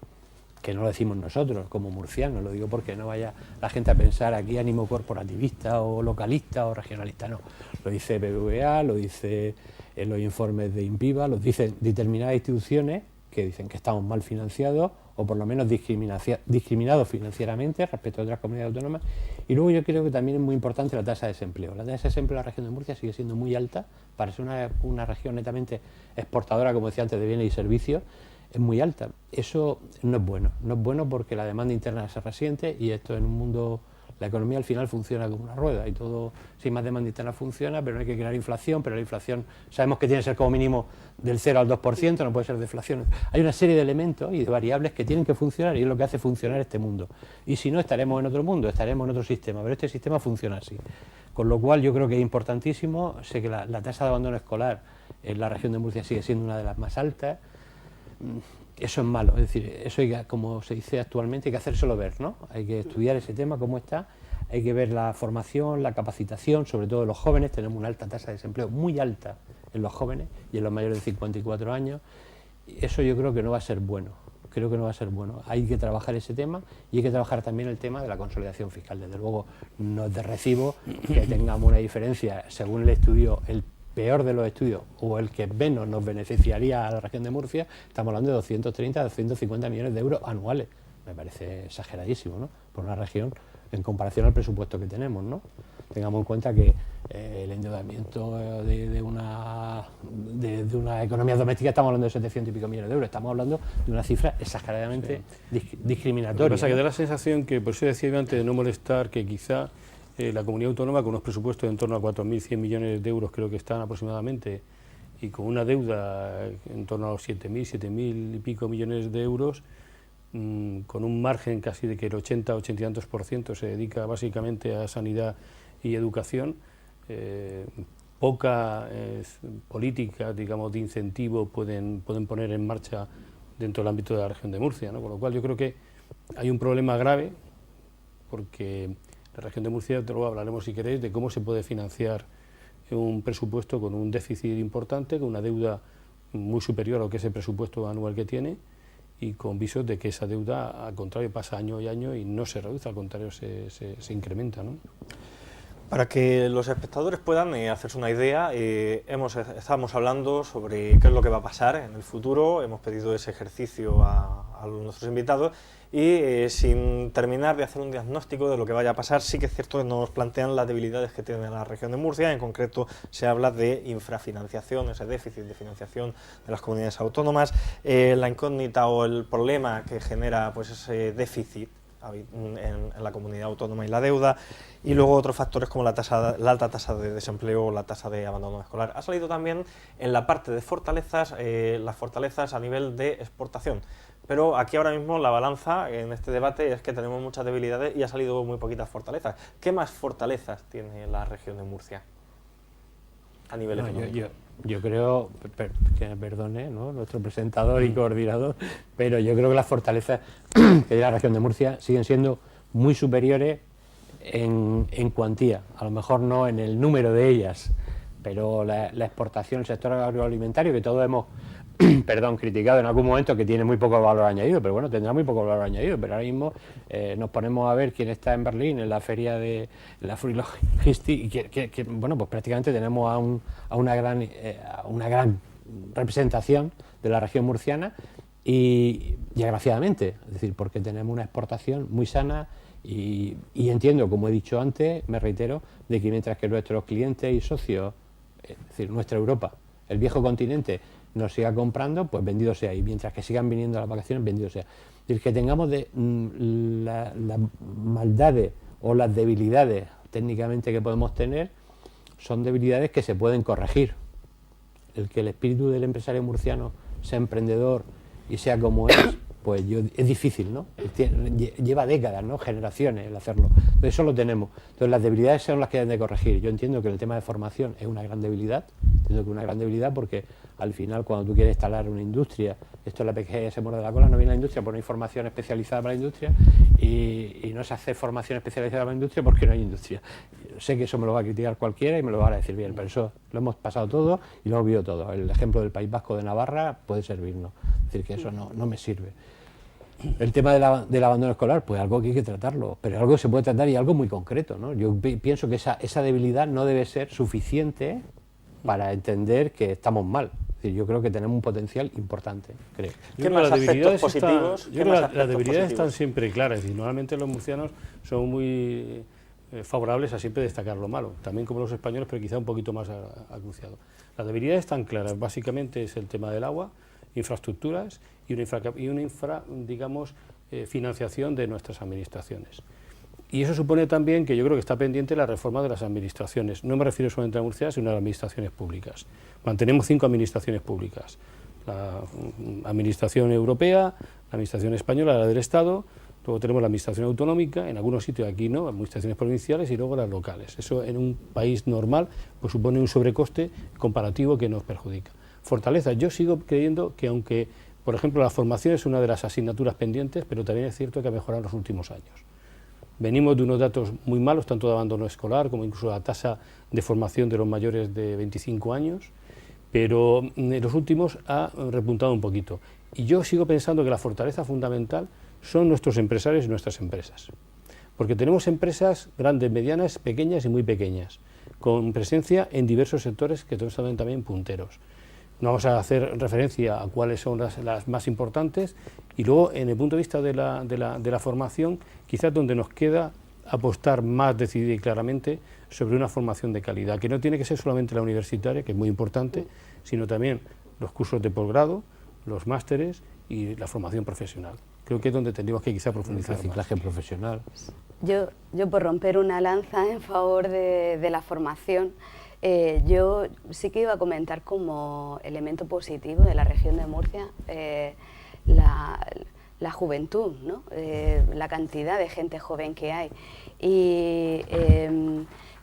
que no lo decimos nosotros como murcianos, lo digo porque no vaya la gente a pensar aquí ánimo corporativista o localista o regionalista, no. Lo dice BBVA, lo dice en los informes de INVIVA, lo dicen determinadas instituciones que dicen que estamos mal financiados o por lo menos discriminados financieramente respecto a otras comunidades autónomas. Y luego yo creo que también es muy importante la tasa de desempleo. La tasa de desempleo de la región de Murcia sigue siendo muy alta, para ser una región netamente exportadora, como decía antes, de bienes y servicios, es muy alta. Eso no es bueno porque la demanda interna se resiente y esto en un mundo, la economía al final funciona como una rueda y todo, si hay más demanda interna funciona, pero no hay que crear inflación, pero la inflación sabemos que tiene que ser como mínimo del 0 al 2%, no puede ser deflación. Hay una serie de elementos y de variables que tienen que funcionar y es lo que hace funcionar este mundo. Y si no, estaremos en otro mundo, estaremos en otro sistema, pero este sistema funciona así. Con lo cual yo creo que es importantísimo, sé que la tasa de abandono escolar en la región de Murcia sigue siendo una de las más altas. Eso es malo, es decir, eso hay que, como se dice actualmente, hay que hacérselo ver, ¿no? Hay que estudiar ese tema, cómo está, hay que ver la formación, la capacitación, sobre todo de los jóvenes, tenemos una alta tasa de desempleo, muy alta en los jóvenes y en los mayores de 54 años, eso yo creo que no va a ser bueno, hay que trabajar ese tema y hay que trabajar también el tema de la consolidación fiscal, desde luego no es de recibo que tengamos una diferencia, según el estudio, el peor de los estudios o el que menos nos beneficiaría a la región de Murcia, estamos hablando de 230 a 250 millones de euros anuales. Me parece exageradísimo, ¿no?, por una región en comparación al presupuesto que tenemos, ¿no? Tengamos en cuenta que el endeudamiento de una economía doméstica, estamos hablando de 700 y pico millones de euros, estamos hablando de una cifra exageradamente discriminatoria. Lo que pasa es que ¿no? da la sensación que, por eso decía yo antes de no molestar, que quizá la comunidad autónoma, con unos presupuestos de en torno a 4.100 millones de euros, creo que están aproximadamente, y con una deuda en torno a los 7.000 y pico millones de euros, con un margen casi de que el 80 y tantos % se dedica básicamente a sanidad y educación, poca política, digamos, de incentivo pueden poner en marcha dentro del ámbito de la región de Murcia, ¿no? Con lo cual yo creo que hay un problema grave, porque la región de Murcia, luego hablaremos si queréis, de cómo se puede financiar un presupuesto con un déficit importante, con una deuda muy superior a lo que es el presupuesto anual que tiene, y con visos de que esa deuda, al contrario, pasa año y año y no se reduce, al contrario, se incrementa, ¿no? Para que los espectadores puedan hacerse una idea, estábamos hablando sobre qué es lo que va a pasar en el futuro, hemos pedido ese ejercicio a nuestros invitados y sin terminar de hacer un diagnóstico de lo que vaya a pasar, sí que es cierto que nos plantean las debilidades que tiene la región de Murcia. En concreto se habla de infrafinanciación, ese déficit de financiación de las comunidades autónomas, la incógnita o el problema que genera pues ese déficit en la comunidad autónoma y la deuda, y luego otros factores como la alta tasa de desempleo o la tasa de abandono escolar. Ha salido también en la parte de fortalezas, las fortalezas a nivel de exportación, pero aquí ahora mismo la balanza en este debate es que tenemos muchas debilidades y ha salido muy poquitas fortalezas. ¿Qué más fortalezas tiene la región de Murcia a nivel económico? Yo creo, que me perdone, ¿no?, nuestro presentador y coordinador, pero yo creo que las fortalezas que tiene la región de Murcia siguen siendo muy superiores en cuantía, a lo mejor no en el número de ellas, pero la exportación, el sector agroalimentario, que todos hemos criticado en algún momento, que tiene muy poco valor añadido, pero bueno, tendrá muy poco valor añadido, pero ahora mismo nos ponemos a ver quién está en Berlín, en la feria de la Free Logistic, y que bueno, pues prácticamente tenemos a una gran representación de la región murciana, y agraciadamente, es decir, porque tenemos una exportación muy sana, y entiendo, como he dicho antes, me reitero, de que mientras que nuestros clientes y socios, es decir, nuestra Europa, el viejo continente, nos siga comprando, pues vendido sea, y mientras que sigan viniendo a las vacaciones, vendido sea. Es decir, que tengamos las maldades o las debilidades técnicamente que podemos tener, son debilidades que se pueden corregir. El que el espíritu del empresario murciano sea emprendedor y sea como es, pues es difícil, ¿no? Lleva décadas, ¿no?, generaciones el hacerlo. Entonces eso lo tenemos. Entonces las debilidades son las que deben de corregir. Yo entiendo que el tema de formación es una gran debilidad, porque al final, cuando tú quieres instalar una industria, esto es la pequeña se muerde la cola, no viene la industria, pues no hay formación especializada para la industria, y no se hace formación especializada para la industria porque no hay industria. Sé que eso me lo va a criticar cualquiera y me lo va a decir bien, pero eso lo hemos pasado todo y lo hemos vivido todo. El ejemplo del País Vasco de Navarra puede servirnos, es decir, que eso no me sirve. El tema del abandono escolar, pues algo que hay que tratarlo, pero algo que se puede tratar y algo muy concreto, ¿no? Yo pienso que esa debilidad no debe ser suficiente para entender que estamos mal. Es decir, yo creo que tenemos un potencial importante, creo. ¿Qué más aspectos positivos? Yo creo que las debilidades están siempre claras, es decir, normalmente los murcianos son muy favorables a siempre destacar lo malo, también como los españoles, pero quizá un poquito más acuciado. Las debilidades están claras, básicamente es el tema del agua, infraestructuras y una digamos, financiación de nuestras administraciones. Y eso supone también que yo creo que está pendiente la reforma de las administraciones. No me refiero solamente a Murcia, sino a las administraciones públicas. Mantenemos 5 administraciones públicas: la Administración Europea, la Administración Española, la del Estado, luego tenemos la Administración Autonómica, en algunos sitios aquí no, administraciones provinciales y luego las locales. Eso en un país normal pues supone un sobrecoste comparativo que nos perjudica. Fortaleza, yo sigo creyendo que aunque, por ejemplo, la formación es una de las asignaturas pendientes, pero también es cierto que ha mejorado en los últimos años. Venimos de unos datos muy malos, tanto de abandono escolar como incluso la tasa de formación de los mayores de 25 años, pero en los últimos ha repuntado un poquito. Y yo sigo pensando que la fortaleza fundamental son nuestros empresarios y nuestras empresas, porque tenemos empresas grandes, medianas, pequeñas y muy pequeñas, con presencia en diversos sectores que son también punteros. No vamos a hacer referencia a cuáles son las más importantes, y luego en el punto de vista de la formación, quizás donde nos queda apostar más decidida y claramente sobre una formación de calidad, que no tiene que ser solamente la universitaria, que es muy importante, sino también los cursos de posgrado, los másteres y la formación profesional. Creo que es donde tendríamos que quizá profundizar más. El reciclaje profesional. Yo por romper una lanza en favor de la formación, yo sí que iba a comentar como elemento positivo de la región de Murcia la juventud, ¿no? La cantidad de gente joven que hay. Y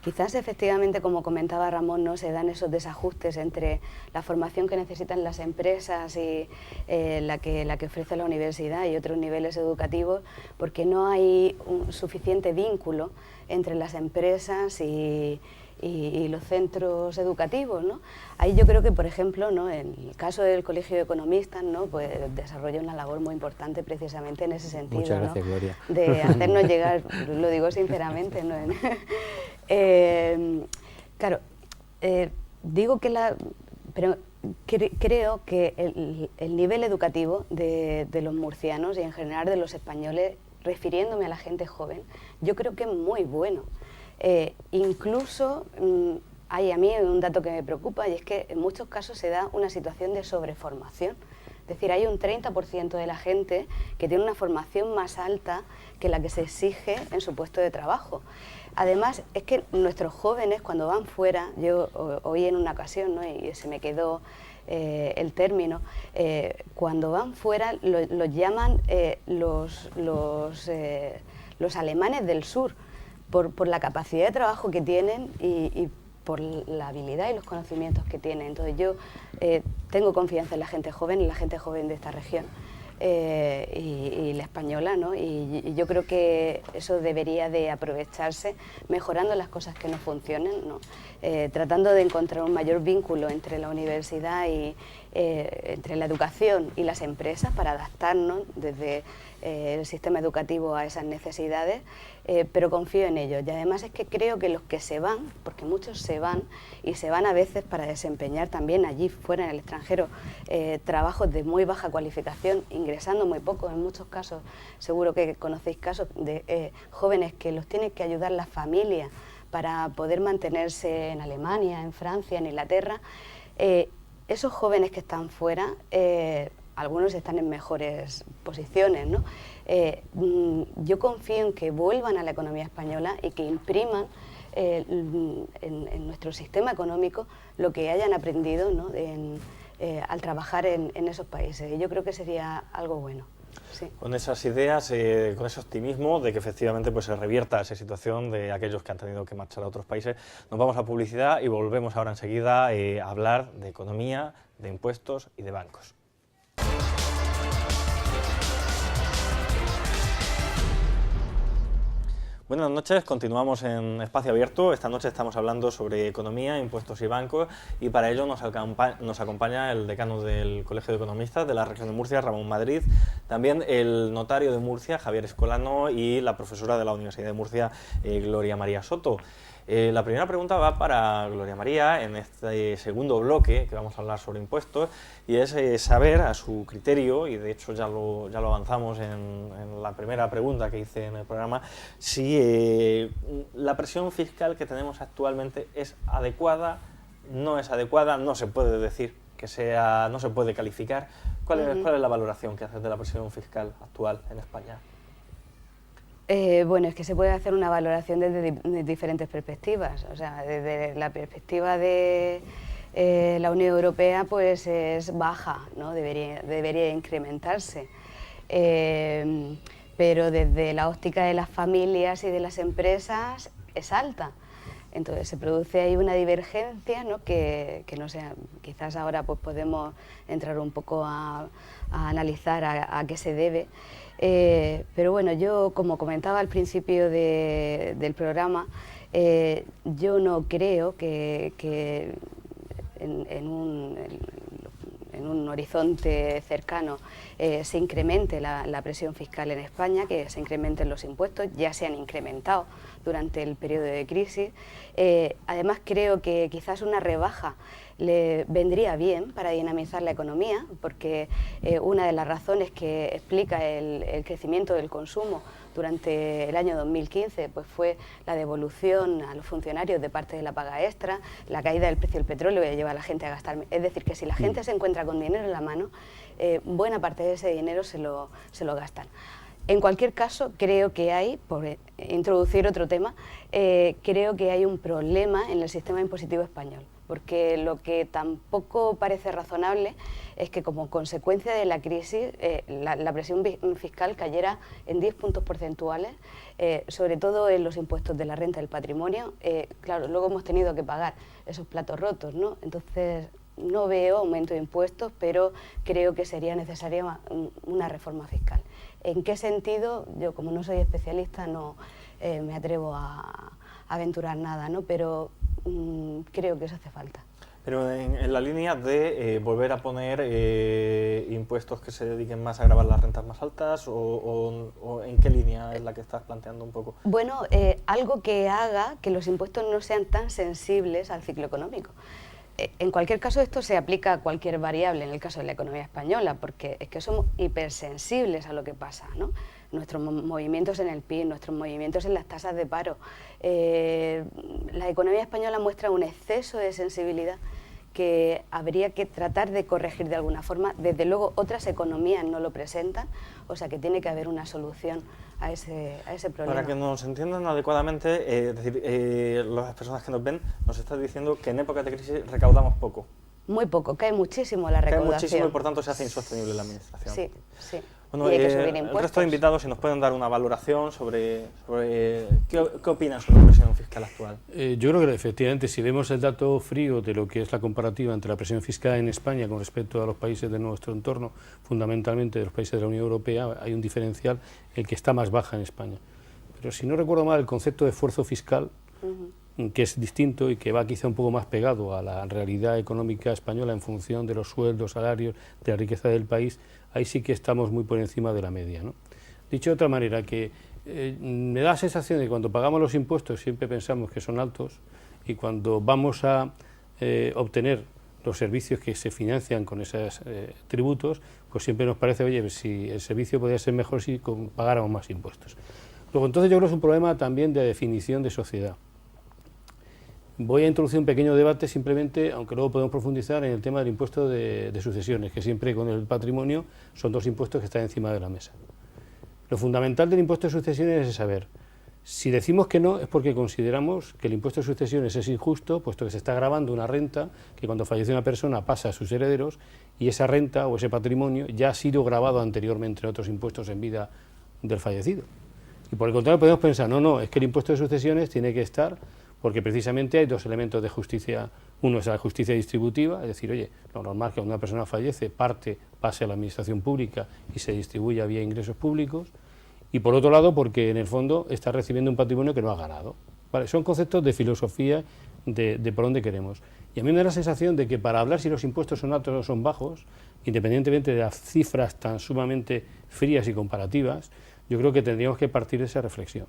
quizás efectivamente, como comentaba Ramón, ¿no?, se dan esos desajustes entre la formación que necesitan las empresas y la que ofrece la universidad y otros niveles educativos, porque no hay un suficiente vínculo entre las empresas y los centros educativos, ¿no? Ahí yo creo que, por ejemplo, ¿no?, en el caso del Colegio de Economistas, ¿no?, pues desarrolla una labor muy importante precisamente en ese sentido. Muchas gracias, ¿no?, Gloria. de hacernos llegar, lo digo sinceramente, ¿no? Claro, digo que pero creo que el nivel educativo de los murcianos y en general de los españoles, refiriéndome a la gente joven, yo creo que es muy bueno. Incluso hay a mí un dato que me preocupa, y es que en muchos casos se da una situación de sobreformación. Es decir, hay un 30% de la gente que tiene una formación más alta que la que se exige en su puesto de trabajo. Además, es que nuestros jóvenes, cuando van fuera, yo oí en una ocasión, ¿no?, y se me quedó el término, cuando van fuera los llaman los alemanes del sur, por la capacidad de trabajo que tienen y por la habilidad y los conocimientos que tienen. Entonces yo tengo confianza en la gente joven de esta región y la española, ¿no? Y yo creo que eso debería de aprovecharse mejorando las cosas que no funcionen, ¿no? Tratando de encontrar un mayor vínculo entre la universidad y entre la educación y las empresas para adaptarnos desde el sistema educativo a esas necesidades, pero confío en ello. Y además es que creo que los que se van, porque muchos se van, y se van a veces para desempeñar también allí fuera en el extranjero trabajos de muy baja cualificación, ingresando muy poco, en muchos casos, seguro que conocéis casos de jóvenes que los tienen que ayudar las familias para poder mantenerse en Alemania, en Francia, en Inglaterra. Esos jóvenes que están fuera, algunos están en mejores posiciones, ¿no? Yo confío en que vuelvan a la economía española y que impriman en nuestro sistema económico lo que hayan aprendido, ¿no?, al trabajar en esos países. Y yo creo que sería algo bueno. Sí. Con esas ideas, con ese optimismo de que efectivamente pues, se revierta esa situación de aquellos que han tenido que marchar a otros países, nos vamos a publicidad y volvemos ahora enseguida a hablar de economía, de impuestos y de bancos. Buenas noches, continuamos en Espacio Abierto. Esta noche estamos hablando sobre economía, impuestos y bancos, y para ello nos acompaña el decano del Colegio de Economistas de la región de Murcia, Ramón Madrid, también el notario de Murcia, Javier Escolano, y la profesora de la Universidad de Murcia, Gloria María Soto. La primera pregunta va para Gloria María en este segundo bloque, que vamos a hablar sobre impuestos, y es saber a su criterio, y de hecho ya lo avanzamos en la primera pregunta que hice en el programa, si la presión fiscal que tenemos actualmente es adecuada, no es adecuada, no se puede decir que sea, no se puede calificar. ¿Cuál es la valoración que haces de la presión fiscal actual en España? Bueno, es que se puede hacer una valoración desde diferentes perspectivas. O sea, desde la perspectiva de la Unión Europea, pues es baja, ¿no? Debería incrementarse. Pero desde la óptica de las familias y de las empresas es alta. Entonces se produce ahí una divergencia, ¿no?, que no sé, quizás ahora pues podemos entrar un poco a analizar a qué se debe. Pero bueno, yo, como comentaba al principio del programa, yo no creo que en un horizonte cercano se incremente la presión fiscal en España, que se incrementen los impuestos, ya se han incrementado durante el periodo de crisis. Además creo que quizás una rebaja le vendría bien para dinamizar la economía, porque una de las razones que explica el crecimiento del consumo durante el año 2015 pues fue la devolución a los funcionarios de parte de la paga extra, la caída del precio del petróleo que lleva a la gente a gastar. Es decir, que si la gente se encuentra con dinero en la mano, buena parte de ese dinero se lo gastan. En cualquier caso, creo que hay, por introducir otro tema, creo que hay un problema en el sistema impositivo español. porque lo que tampoco parece razonable es que como consecuencia de la crisis la presión fiscal cayera en 10 puntos porcentuales, sobre todo en los impuestos de la renta del patrimonio. Claro, luego hemos tenido que pagar esos platos rotos, ¿no? Entonces no veo aumento de impuestos, pero creo que sería necesaria una reforma fiscal. ¿En qué sentido? Yo, como no soy especialista, no me atrevo a aventurar nada, ¿no? Pero creo que eso hace falta. Pero en la línea de volver a poner impuestos que se dediquen más a gravar las rentas más altas, o ¿en qué línea es la que estás planteando un poco? Bueno, algo que haga que los impuestos no sean tan sensibles al ciclo económico. En cualquier caso, esto se aplica a cualquier variable en el caso de la economía española, porque es que somos hipersensibles a lo que pasa, ¿no? Nuestros movimientos en el PIB, nuestros movimientos en las tasas de paro. La economía española muestra un exceso de sensibilidad que habría que tratar de corregir de alguna forma. Desde luego, otras economías no lo presentan, o sea que tiene que haber una solución a ese problema. Para que nos entiendan adecuadamente, es decir, las personas que nos ven, nos estás diciendo que en épocas de crisis recaudamos poco. Muy poco, cae muchísimo la recaudación. Cae muchísimo y por tanto se hace insostenible la administración. Sí, sí. Bueno, y hay que subir el impuestos. resto de invitados, si nos pueden dar una valoración sobre ¿qué opinan sobre la presión fiscal actual? Yo creo que efectivamente, si vemos el dato frío de lo que es la comparativa entre la presión fiscal en España con respecto a los países de nuestro entorno, fundamentalmente de los países de la Unión Europea, hay un diferencial el que está más baja en España. Pero si no recuerdo mal, el concepto de esfuerzo fiscal, que es distinto y que va quizá un poco más pegado a la realidad económica española en función de los sueldos, salarios, de la riqueza del país, ahí sí que estamos muy por encima de la media, ¿no? Dicho de otra manera, que me da la sensación de que cuando pagamos los impuestos siempre pensamos que son altos, y cuando vamos a obtener los servicios que se financian con esos tributos, pues siempre nos parece, oye, pues si el servicio podría ser mejor si pagáramos más impuestos. Luego, entonces yo creo que es un problema también de definición de sociedad. Voy a introducir un pequeño debate simplemente, aunque luego podemos profundizar en el tema del impuesto de sucesiones, que siempre con el patrimonio son dos impuestos que están encima de la mesa. Lo fundamental del impuesto de sucesiones es saber, si decimos que no es porque consideramos que el impuesto de sucesiones es injusto, puesto que se está grabando una renta que cuando fallece una persona pasa a sus herederos, y esa renta o ese patrimonio ya ha sido grabado anteriormente en otros impuestos en vida del fallecido. Y por el contrario podemos pensar, no, es que el impuesto de sucesiones tiene que estar porque precisamente hay dos elementos de justicia. Uno es la justicia distributiva, es decir, oye, lo normal es que cuando una persona fallece, parte pase a la administración pública y se distribuya vía ingresos públicos, y por otro lado, porque en el fondo está recibiendo un patrimonio que no ha ganado. ¿Vale? Son conceptos de filosofía de por dónde queremos. Y a mí me da la sensación de que para hablar si los impuestos son altos o son bajos, independientemente de las cifras tan sumamente frías y comparativas, yo creo que tendríamos que partir de esa reflexión.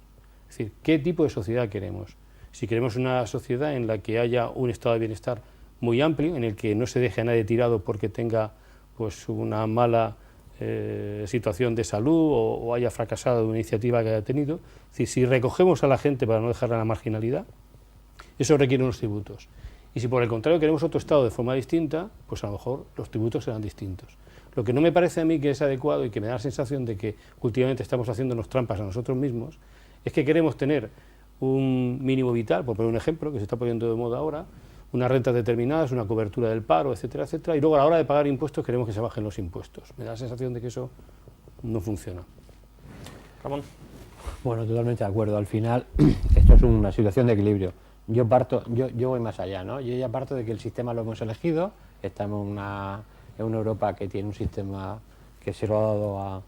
Es decir, ¿qué tipo de sociedad queremos? Si queremos una sociedad en la que haya un estado de bienestar muy amplio, en el que no se deje a nadie tirado porque tenga pues una mala situación de salud o haya fracasado de una iniciativa que haya tenido, es decir, si recogemos a la gente para no dejarla en la marginalidad, eso requiere unos tributos. Y si por el contrario queremos otro estado de forma distinta, pues a lo mejor los tributos serán distintos. Lo que no me parece a mí que es adecuado y que me da la sensación de que últimamente estamos haciéndonos trampas a nosotros mismos, es que queremos tener un mínimo vital, por poner un ejemplo, que se está poniendo de moda ahora, unas rentas determinadas, una cobertura del paro, etcétera, etcétera, y luego a la hora de pagar impuestos queremos que se bajen los impuestos. Me da la sensación de que eso no funciona. Ramón. Bueno, totalmente de acuerdo. Al final, esto es una situación de equilibrio. Yo voy más allá, ¿no? Yo ya parto de que el sistema lo hemos elegido, estamos en una Europa que tiene un sistema que se lo ha dado a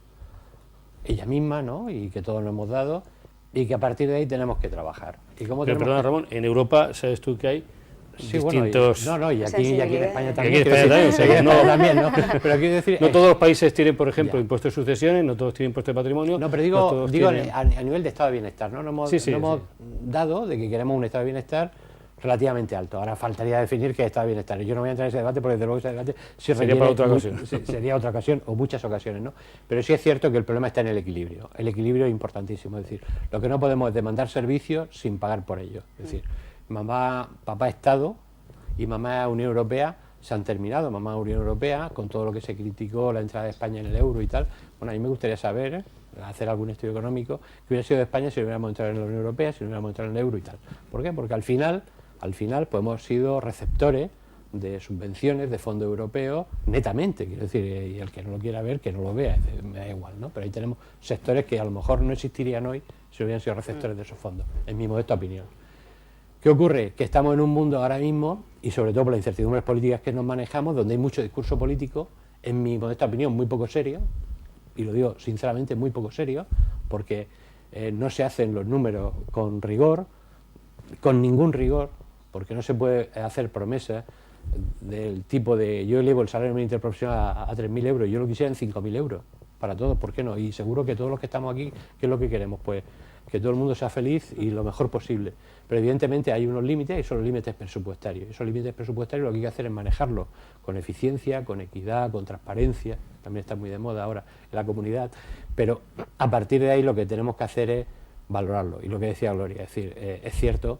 ella misma, ¿no? Y que todos lo hemos dado, y que a partir de ahí tenemos que trabajar. ¿Y cómo Pero perdona, Ramón, en Europa sabes tú que hay distintos... Bueno, y aquí en España también. Aquí en España también, no, también, ¿no? Pero quiero decir... No todos los países tienen, por ejemplo, impuestos de sucesiones, no todos tienen impuestos de patrimonio. No, pero digo a nivel de estado de bienestar, ¿no? Nos hemos dado de que queremos un estado de bienestar relativamente alto. Ahora faltaría definir qué es estado de bienestar. Yo no voy a entrar en ese debate porque desde luego ese debate sería para otra ocasión. Sería otra ocasión o muchas ocasiones, ¿no? Pero sí es cierto que el problema está en el equilibrio. El equilibrio es importantísimo. Es decir, lo que no podemos es demandar servicios sin pagar por ellos. Es decir, papá Estado y mamá Unión Europea se han terminado. Mamá Unión Europea, con todo lo que se criticó, la entrada de España en el euro y tal. Bueno, a mí me gustaría saber, hacer algún estudio económico, que hubiera sido de España si no hubiéramos entrado en la Unión Europea, si no hubiéramos entrado en el euro y tal. ¿Por qué? Porque al final Al final pues hemos sido receptores de subvenciones de fondos europeos netamente, quiero decir, y el que no lo quiera ver, que no lo vea, me da igual, ¿no? Pero ahí tenemos sectores que a lo mejor no existirían hoy si hubieran sido receptores de esos fondos, en mi modesta opinión. ¿Qué ocurre? Que estamos en un mundo ahora mismo, y sobre todo por las incertidumbres políticas que nos manejamos, donde hay mucho discurso político, en mi modesta opinión, muy poco serio, y lo digo sinceramente, muy poco serio, porque no se hacen los números con rigor, con ningún rigor, porque no se puede hacer promesas del tipo de yo elevo el salario mínimo interprofesional a 3.000 euros, yo lo quisiera en 5.000 euros, para todos, ¿por qué no? Y seguro que todos los que estamos aquí, ¿qué es lo que queremos? Pues que todo el mundo sea feliz y lo mejor posible. Pero evidentemente hay unos límites y son los límites presupuestarios. Esos límites presupuestarios lo que hay que hacer es manejarlos con eficiencia, con equidad, con transparencia, también está muy de moda ahora en la comunidad, pero a partir de ahí lo que tenemos que hacer es valorarlo. Y lo que decía Gloria, es decir, es cierto,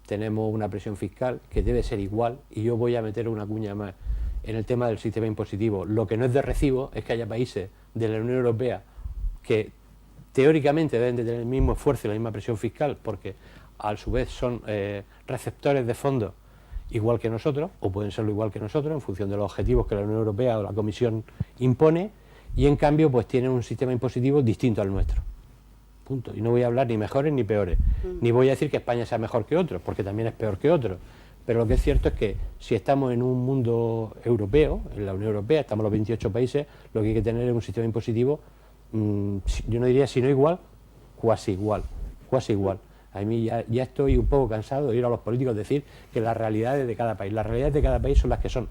tenemos una presión fiscal que debe ser igual, y yo voy a meter una cuña más en el tema del sistema impositivo. Lo que no es de recibo es que haya países de la Unión Europea que teóricamente deben de tener el mismo esfuerzo y la misma presión fiscal, porque a su vez son receptores de fondos igual que nosotros, o pueden serlo igual que nosotros, en función de los objetivos que la Unión Europea o la Comisión impone, y en cambio pues tienen un sistema impositivo distinto al nuestro. Punto. Y no voy a hablar ni mejores ni peores, ni voy a decir que España sea mejor que otros, porque también es peor que otros. Pero lo que es cierto es que si estamos en un mundo europeo, en la Unión Europea, estamos los 28 países, lo que hay que tener es un sistema impositivo, yo no diría si no igual, cuasi igual, cuasi igual. A mí ya estoy un poco cansado de oír a los políticos decir que las realidades de cada país, las realidades de cada país son las que son.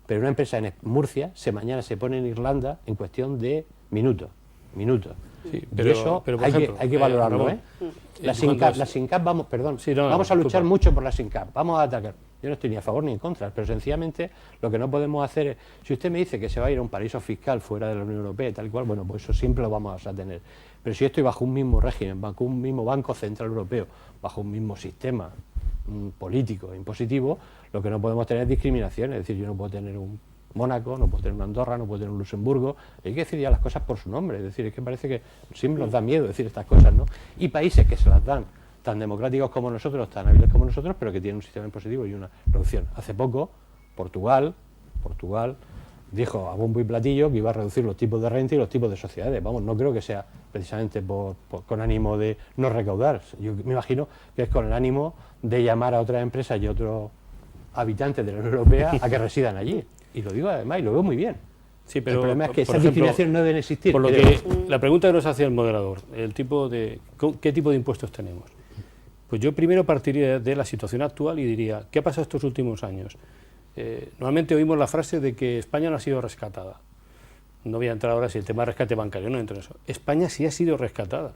Pero una empresa en Murcia, mañana se pone en Irlanda en cuestión de minutos. Sí, y eso pero por hay, ejemplo, hay que valorarlo, Ramón, La SINCAP, vamos, perdón, Sí, no, vamos a luchar disculpa. mucho por la SINCAP, vamos a atacar. Yo no estoy ni a favor ni en contra, pero sencillamente lo que no podemos hacer es, si usted me dice que se va a ir a un paraíso fiscal fuera de la Unión Europea y tal y cual, bueno, pues eso siempre lo vamos a tener. Pero si yo estoy bajo un mismo régimen, bajo un mismo Banco Central Europeo, bajo un mismo sistema político, impositivo, lo que no podemos tener es discriminación, es decir, yo no puedo tener un Mónaco, no puedo tener una Andorra, no puedo tener un Luxemburgo, hay que decir ya las cosas por su nombre, es decir, es que parece que siempre nos da miedo decir estas cosas, ¿no? Y países que se las dan, tan democráticos como nosotros, tan hábiles como nosotros, pero que tienen un sistema impositivo y una reducción. Hace poco, Portugal dijo a bombo y platillo que iba a reducir los tipos de renta y los tipos de sociedades. Vamos, no creo que sea precisamente con ánimo de no recaudar. Yo me imagino que es con el ánimo de llamar a otras empresas y otros habitantes de la Unión Europea a que residan allí. Y lo digo además y lo veo muy bien. Sí, pero el problema es que por esas ejemplo, discriminaciones no deben existir. Por lo que la pregunta que nos hacía el moderador, ¿qué tipo de impuestos tenemos? Pues yo primero partiría de la situación actual y diría, ¿qué ha pasado estos últimos años? Normalmente oímos la frase de que España no ha sido rescatada. No voy a entrar ahora si el tema de rescate bancario, no entro en eso. España sí ha sido rescatada.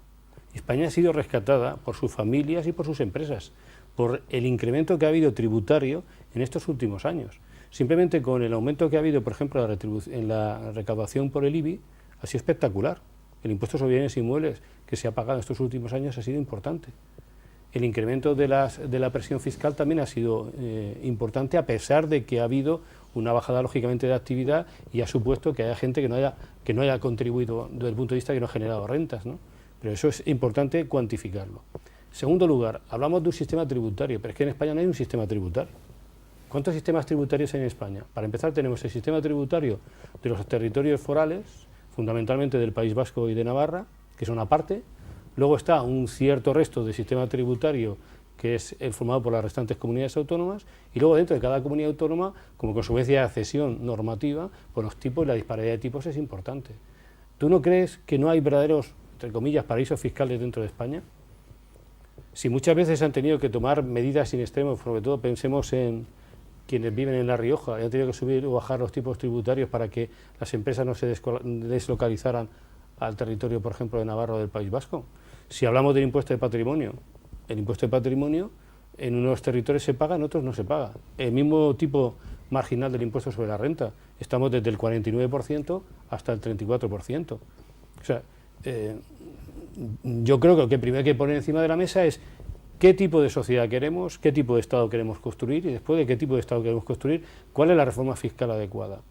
España ha sido rescatada por sus familias y por sus empresas, por el incremento que ha habido tributario en estos últimos años. Simplemente con el aumento que ha habido, por ejemplo, en la recaudación por el IBI, ha sido espectacular. El impuesto sobre bienes inmuebles que se ha pagado en estos últimos años ha sido importante. El incremento de la presión fiscal también ha sido importante, a pesar de que ha habido una bajada, lógicamente, de actividad y ha supuesto que haya gente que no haya contribuido desde el punto de vista que no ha generado rentas, ¿no? Pero eso es importante cuantificarlo. En segundo lugar, hablamos de un sistema tributario, pero es que en España no hay un sistema tributario. ¿Cuántos sistemas tributarios hay en España? Para empezar, tenemos el sistema tributario de los territorios forales, fundamentalmente del País Vasco y de Navarra, que son aparte. Luego está un cierto resto de sistema tributario que es el formado por las restantes comunidades autónomas, y luego dentro de cada comunidad autónoma, como consecuencia de accesión normativa, pues los tipos y la disparidad de tipos es importante. ¿Tú no crees que no hay verdaderos, entre comillas, paraísos fiscales dentro de España? Si muchas veces han tenido que tomar medidas sin extremos, sobre todo pensemos en quienes viven en La Rioja, y han tenido que subir o bajar los tipos tributarios para que las empresas no se deslocalizaran al territorio, por ejemplo, de Navarra o del País Vasco. Si hablamos del impuesto de patrimonio, el impuesto de patrimonio en unos territorios se paga, en otros no se paga. El mismo tipo marginal del impuesto sobre la renta, estamos desde el 49% hasta el 34%. O sea, yo creo que lo que primero hay que poner encima de la mesa es qué tipo de sociedad queremos, qué tipo de Estado queremos construir, y después de qué tipo de Estado queremos construir, cuál es la reforma fiscal adecuada.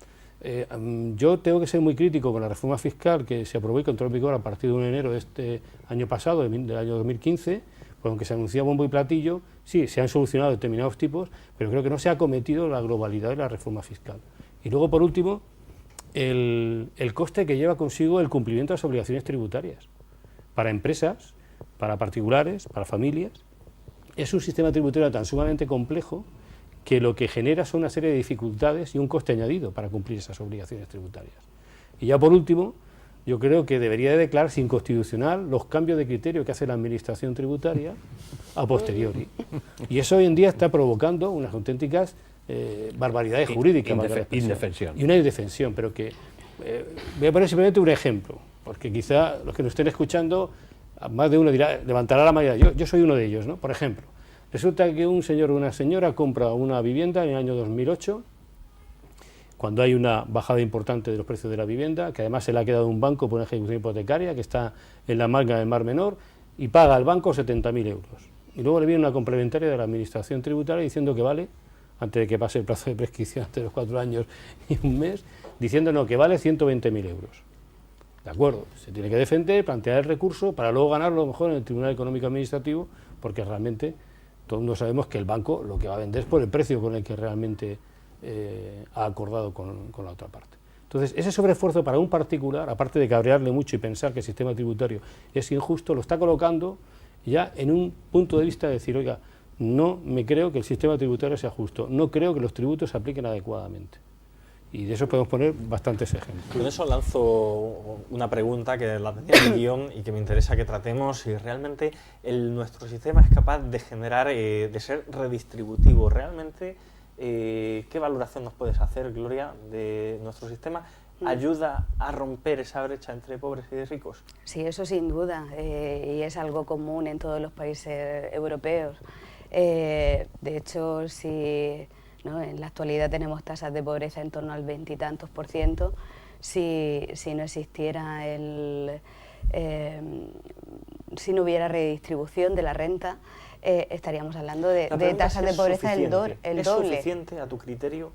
Yo tengo que ser muy crítico con la reforma fiscal que se aprobó y que entró en vigor a partir de 1 de enero de este año pasado, del año 2015, Porque aunque se anunció bombo y platillo, sí, se han solucionado determinados tipos, pero creo que no se ha cometido la globalidad de la reforma fiscal. Y luego, por último, el coste que lleva consigo el cumplimiento de las obligaciones tributarias. Para empresas, para particulares, para familias, es un sistema tributario tan sumamente complejo que lo que genera son una serie de dificultades y un coste añadido para cumplir esas obligaciones tributarias. Y ya por último, yo creo que debería de declararse inconstitucional los cambios de criterio que hace la Administración tributaria a posteriori. Y eso hoy en día está provocando unas auténticas barbaridades jurídicas. Indefensión. Y una indefensión, pero que... voy a poner simplemente un ejemplo, porque quizá los que nos estén escuchando, más de uno dirá, levantará la mayoría. Yo soy uno de ellos, ¿no? Por ejemplo, resulta que un señor o una señora compra una vivienda en el año 2008, cuando hay una bajada importante de los precios de la vivienda, que además se le ha quedado un banco por una ejecución hipotecaria que está en la marca del Mar Menor, y paga al banco 70.000 euros. Y luego le viene una complementaria de la Administración tributaria diciendo que vale, antes de que pase el plazo de prescripción, antes de los 4 años y un mes, diciendo no, que vale 120.000 euros. De acuerdo, se tiene que defender, plantear el recurso, para luego ganarlo a lo mejor en el Tribunal Económico Administrativo, porque realmente todo el mundo sabemos que el banco lo que va a vender es por el precio con el que realmente ha acordado con la otra parte. Entonces, ese sobreesfuerzo para un particular, aparte de cabrearle mucho y pensar que el sistema tributario es injusto, lo está colocando ya en un punto de vista de decir, oiga, no me creo que el sistema tributario sea justo, no creo que los tributos se apliquen adecuadamente. Y de eso podemos poner bastantes ejemplos. Con eso lanzo una pregunta que la tenía en el guión y que me interesa que tratemos, si realmente nuestro sistema es capaz de generar, de ser redistributivo. ¿Realmente qué valoración nos puedes hacer, Gloria, de nuestro sistema? ¿Ayuda a romper esa brecha entre pobres y ricos? Sí, eso sin duda, y es algo común en todos los países europeos. De hecho, si... ¿no? En la actualidad tenemos tasas de pobreza en torno al 20 y tantos %. Si no existiera si no hubiera redistribución de la renta, estaríamos hablando de tasas de pobreza el doble. ¿Es suficiente a tu criterio?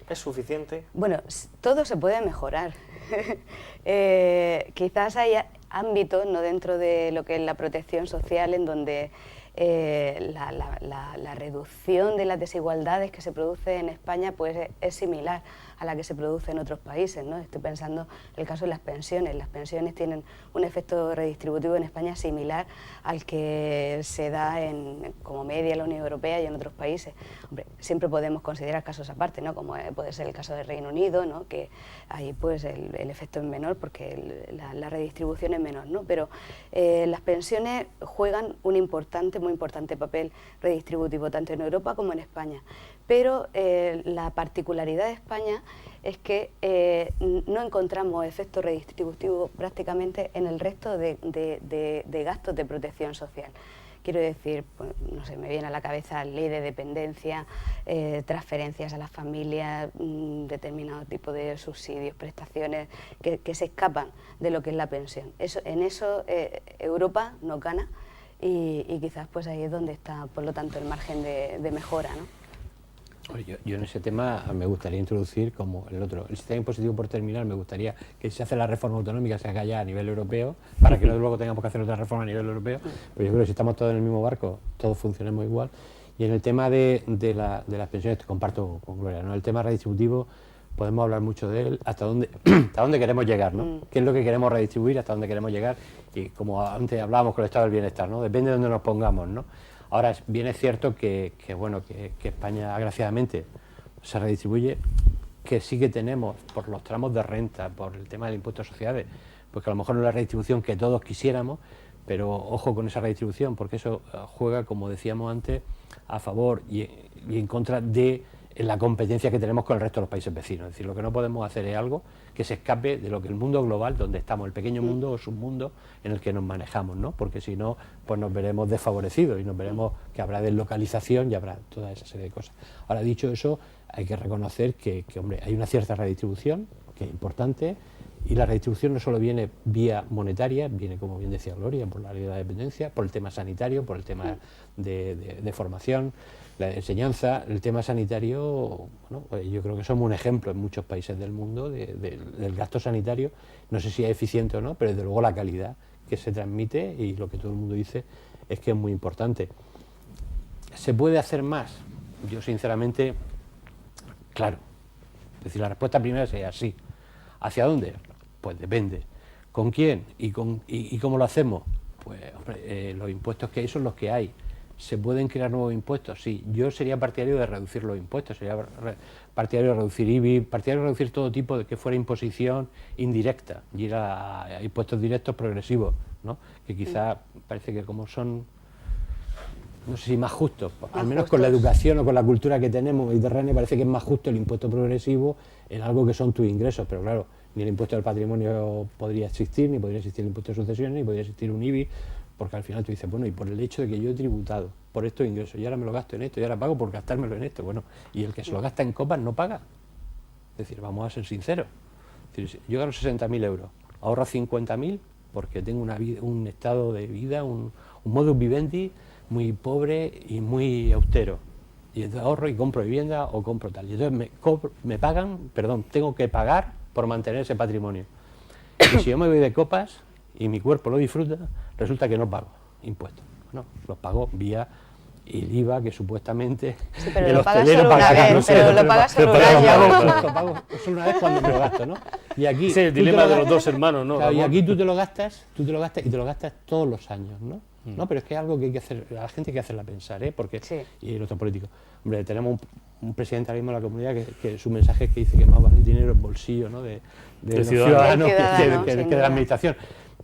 ¿Es suficiente? Bueno, todo se puede mejorar. Quizás hay ámbitos, ¿no?, dentro de lo que es la protección social, en donde la reducción de las desigualdades que se produce en España pues es similar a la que se produce en otros países, ¿no? Estoy pensando en el caso de las pensiones. Las pensiones tienen un efecto redistributivo en España similar al que se da como media en la Unión Europea y en otros países. Hombre, siempre podemos considerar casos aparte, ¿no?, como puede ser el caso del Reino Unido, ¿no?, que ahí pues el efecto es menor porque la redistribución es menor, ¿no? Pero las pensiones juegan un muy importante papel redistributivo tanto en Europa como en España. Pero la particularidad de España es que no encontramos efecto redistributivo prácticamente en el resto de gastos de protección social. Quiero decir, pues, no sé, me viene a la cabeza ley de dependencia, transferencias a las familias, determinado tipo de subsidios, prestaciones que se escapan de lo que es la pensión. En eso Europa nos gana y quizás pues ahí es donde está, por lo tanto, el margen de mejora, ¿no? Yo en ese tema me gustaría introducir como el otro, el sistema impositivo por terminar. Me gustaría que si se hace la reforma autonómica se haga ya a nivel europeo, para que luego tengamos que hacer otra reforma a nivel europeo, pero yo creo que si estamos todos en el mismo barco, todos funcionemos igual. Y en el tema de las pensiones te comparto con Gloria, ¿no? El tema redistributivo podemos hablar mucho de él, hasta dónde queremos llegar, ¿no? ¿Qué es lo que queremos redistribuir, hasta dónde queremos llegar? Y como antes hablábamos con el estado del bienestar, ¿no? Depende de dónde nos pongamos, ¿no? Ahora, bien es cierto que España, agraciadamente, se redistribuye, que sí que tenemos, por los tramos de renta, por el tema del impuesto a sociedades, pues que a lo mejor no es la redistribución que todos quisiéramos, pero ojo con esa redistribución, porque eso juega, como decíamos antes, a favor y en contra de la competencia que tenemos con el resto de los países vecinos. Es decir, lo que no podemos hacer es algo que se escape de lo que el mundo global, donde estamos, el pequeño mundo o submundo en el que nos manejamos, ¿no? Porque si no, pues nos veremos desfavorecidos y nos veremos que habrá deslocalización y habrá toda esa serie de cosas. Ahora, dicho eso, hay que reconocer que hombre, hay una cierta redistribución, que es importante, y la redistribución no solo viene vía monetaria, viene, como bien decía Gloria, por la ley de la dependencia, por el tema sanitario, por el tema de formación, la enseñanza. El tema sanitario, bueno, pues yo creo que somos un ejemplo en muchos países del mundo del gasto sanitario. No sé si es eficiente o no, pero desde luego la calidad que se transmite y lo que todo el mundo dice es que es muy importante. ¿Se puede hacer más? Yo sinceramente, claro. Es decir, la respuesta primera sería sí. ¿Hacia dónde? Pues depende. ¿Con quién? ¿Y cómo lo hacemos? Pues hombre, los impuestos que hay son los que hay. ¿Se pueden crear nuevos impuestos? Sí. Yo sería partidario de reducir los impuestos, sería partidario de reducir IBI, partidario de reducir todo tipo de que fuera imposición indirecta y ir a impuestos directos progresivos, ¿no? Que quizá parece que como son, no sé si más justos, al menos con la educación o con la cultura que tenemos mediterránea, parece que es más justo el impuesto progresivo en algo que son tus ingresos, pero claro, ni el impuesto del patrimonio podría existir, ni podría existir el impuesto de sucesiones, ni podría existir un IBI, porque al final tú dices, bueno, y por el hecho de que yo he tributado por estos ingresos, y ahora me lo gasto en esto, y ahora pago por gastármelo en esto, bueno, y el que se lo gasta en copas no paga. Es decir, vamos a ser sinceros. Es decir, yo gano 60.000 euros, ahorro 50.000 porque tengo un estado de vida, un modus vivendi muy pobre y muy austero. Y entonces ahorro y compro vivienda o compro tal. Y entonces tengo que pagar por mantener ese patrimonio. Y si yo me voy de copas y mi cuerpo lo disfruta, resulta que no pago impuestos. No, los pago vía el IVA, que supuestamente sí, pero el lo pagas hostelero solo una paga. vez, No sé, pero lo pagas solo un año. Lo pago solo una vez cuando me lo gasto, ¿no? Y aquí Ese es el dilema de los dos hermanos, ¿no? Claro, y aquí tú te lo gastas y te lo gastas todos los años, ¿no? No, pero es que es algo que hay que hacer, a la gente hay que hacerla pensar, ¿eh? Porque, sí. Y los políticos. Hombre, tenemos un presidente ahora mismo de la comunidad que su mensaje es que dice que más vale el dinero en bolsillo, ¿no? de los ciudadanos que de la administración.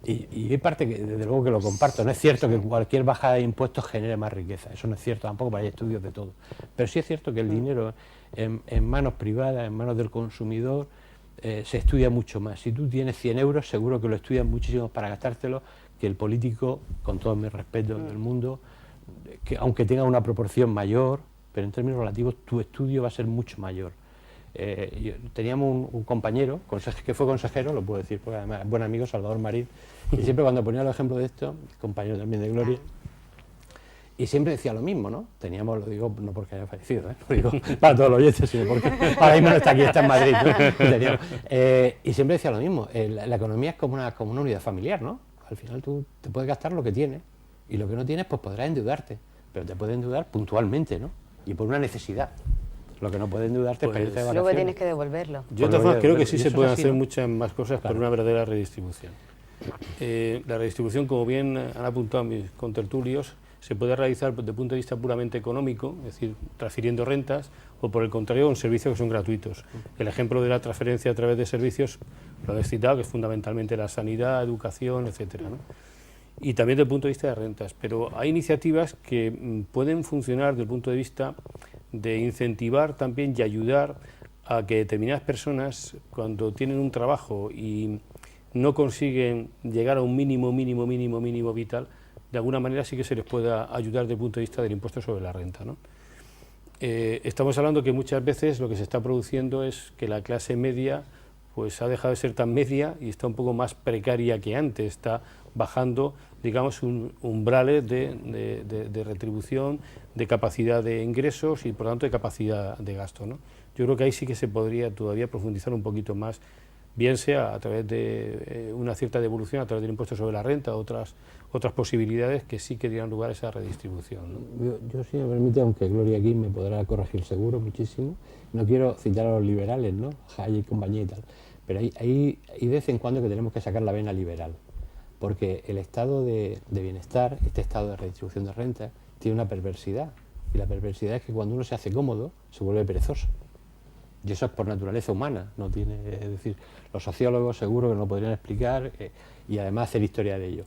Y hay parte que, desde luego, que lo comparto. No es cierto que cualquier bajada de impuestos genere más riqueza. Eso no es cierto tampoco, para hay estudios de todo. Pero sí es cierto que el dinero en manos privadas, en manos del consumidor, se estudia mucho más. Si tú tienes 100 euros, seguro que lo estudias muchísimo para gastártelo, que el político, con todo mi respeto del mundo, que aunque tenga una proporción mayor, pero en términos relativos tu estudio va a ser mucho mayor. Teníamos un compañero que fue consejero, lo puedo decir, porque además es buen amigo, Salvador Marín, y siempre cuando ponía el ejemplo de esto, compañero también de Gloria, y siempre decía lo mismo, ¿no? Teníamos, lo digo no porque haya fallecido, lo digo para todos los oyentes, sino porque ahora mismo no está aquí, está en Madrid, ¿no? Y siempre decía lo mismo, la economía es como una unidad familiar, ¿no? Al final tú te puedes gastar lo que tienes, y lo que no tienes, pues podrás endeudarte, pero te puedes endeudar puntualmente, ¿no? Y por una necesidad. Lo que no puedes endeudarte es pedirte de vacaciones. Luego tienes que devolverlo. Yo de todas formas creo que sí se pueden hacer ¿no? muchas más cosas por una verdadera redistribución. La redistribución, como bien han apuntado mis contertulios, se puede realizar desde el punto de vista puramente económico, es decir, transfiriendo rentas, o por el contrario, con servicios que son gratuitos. El ejemplo de la transferencia a través de servicios lo habéis citado, que es fundamentalmente la sanidad, educación, etcétera, ¿no? Y también desde el punto de vista de rentas. Pero hay iniciativas que pueden funcionar desde el punto de vista de incentivar también y ayudar a que determinadas personas, cuando tienen un trabajo y no consiguen llegar a un mínimo vital, de alguna manera sí que se les pueda ayudar desde el punto de vista del impuesto sobre la renta, ¿no? Estamos hablando que muchas veces lo que se está produciendo es que la clase media pues ha dejado de ser tan media y está un poco más precaria que antes, está bajando, digamos, umbrales de retribución, de capacidad de ingresos y, por tanto, de capacidad de gasto, ¿no? Yo creo que ahí sí que se podría todavía profundizar un poquito más, bien sea a través de una cierta devolución, a través del impuesto sobre la renta, otras posibilidades que sí que dieran lugar a esa redistribución, ¿no? Yo, si me permite, aunque Gloria aquí me podrá corregir seguro muchísimo, no quiero citar a los liberales, ¿no? Hayek y compañía y tal, pero hay de vez en cuando que tenemos que sacar la vena liberal, porque el estado de bienestar, este estado de redistribución de renta, tiene una perversidad, y la perversidad es que cuando uno se hace cómodo, se vuelve perezoso. Y eso es por naturaleza humana, no tiene, es decir, los sociólogos seguro que no lo podrían explicar y además hacer historia de ello.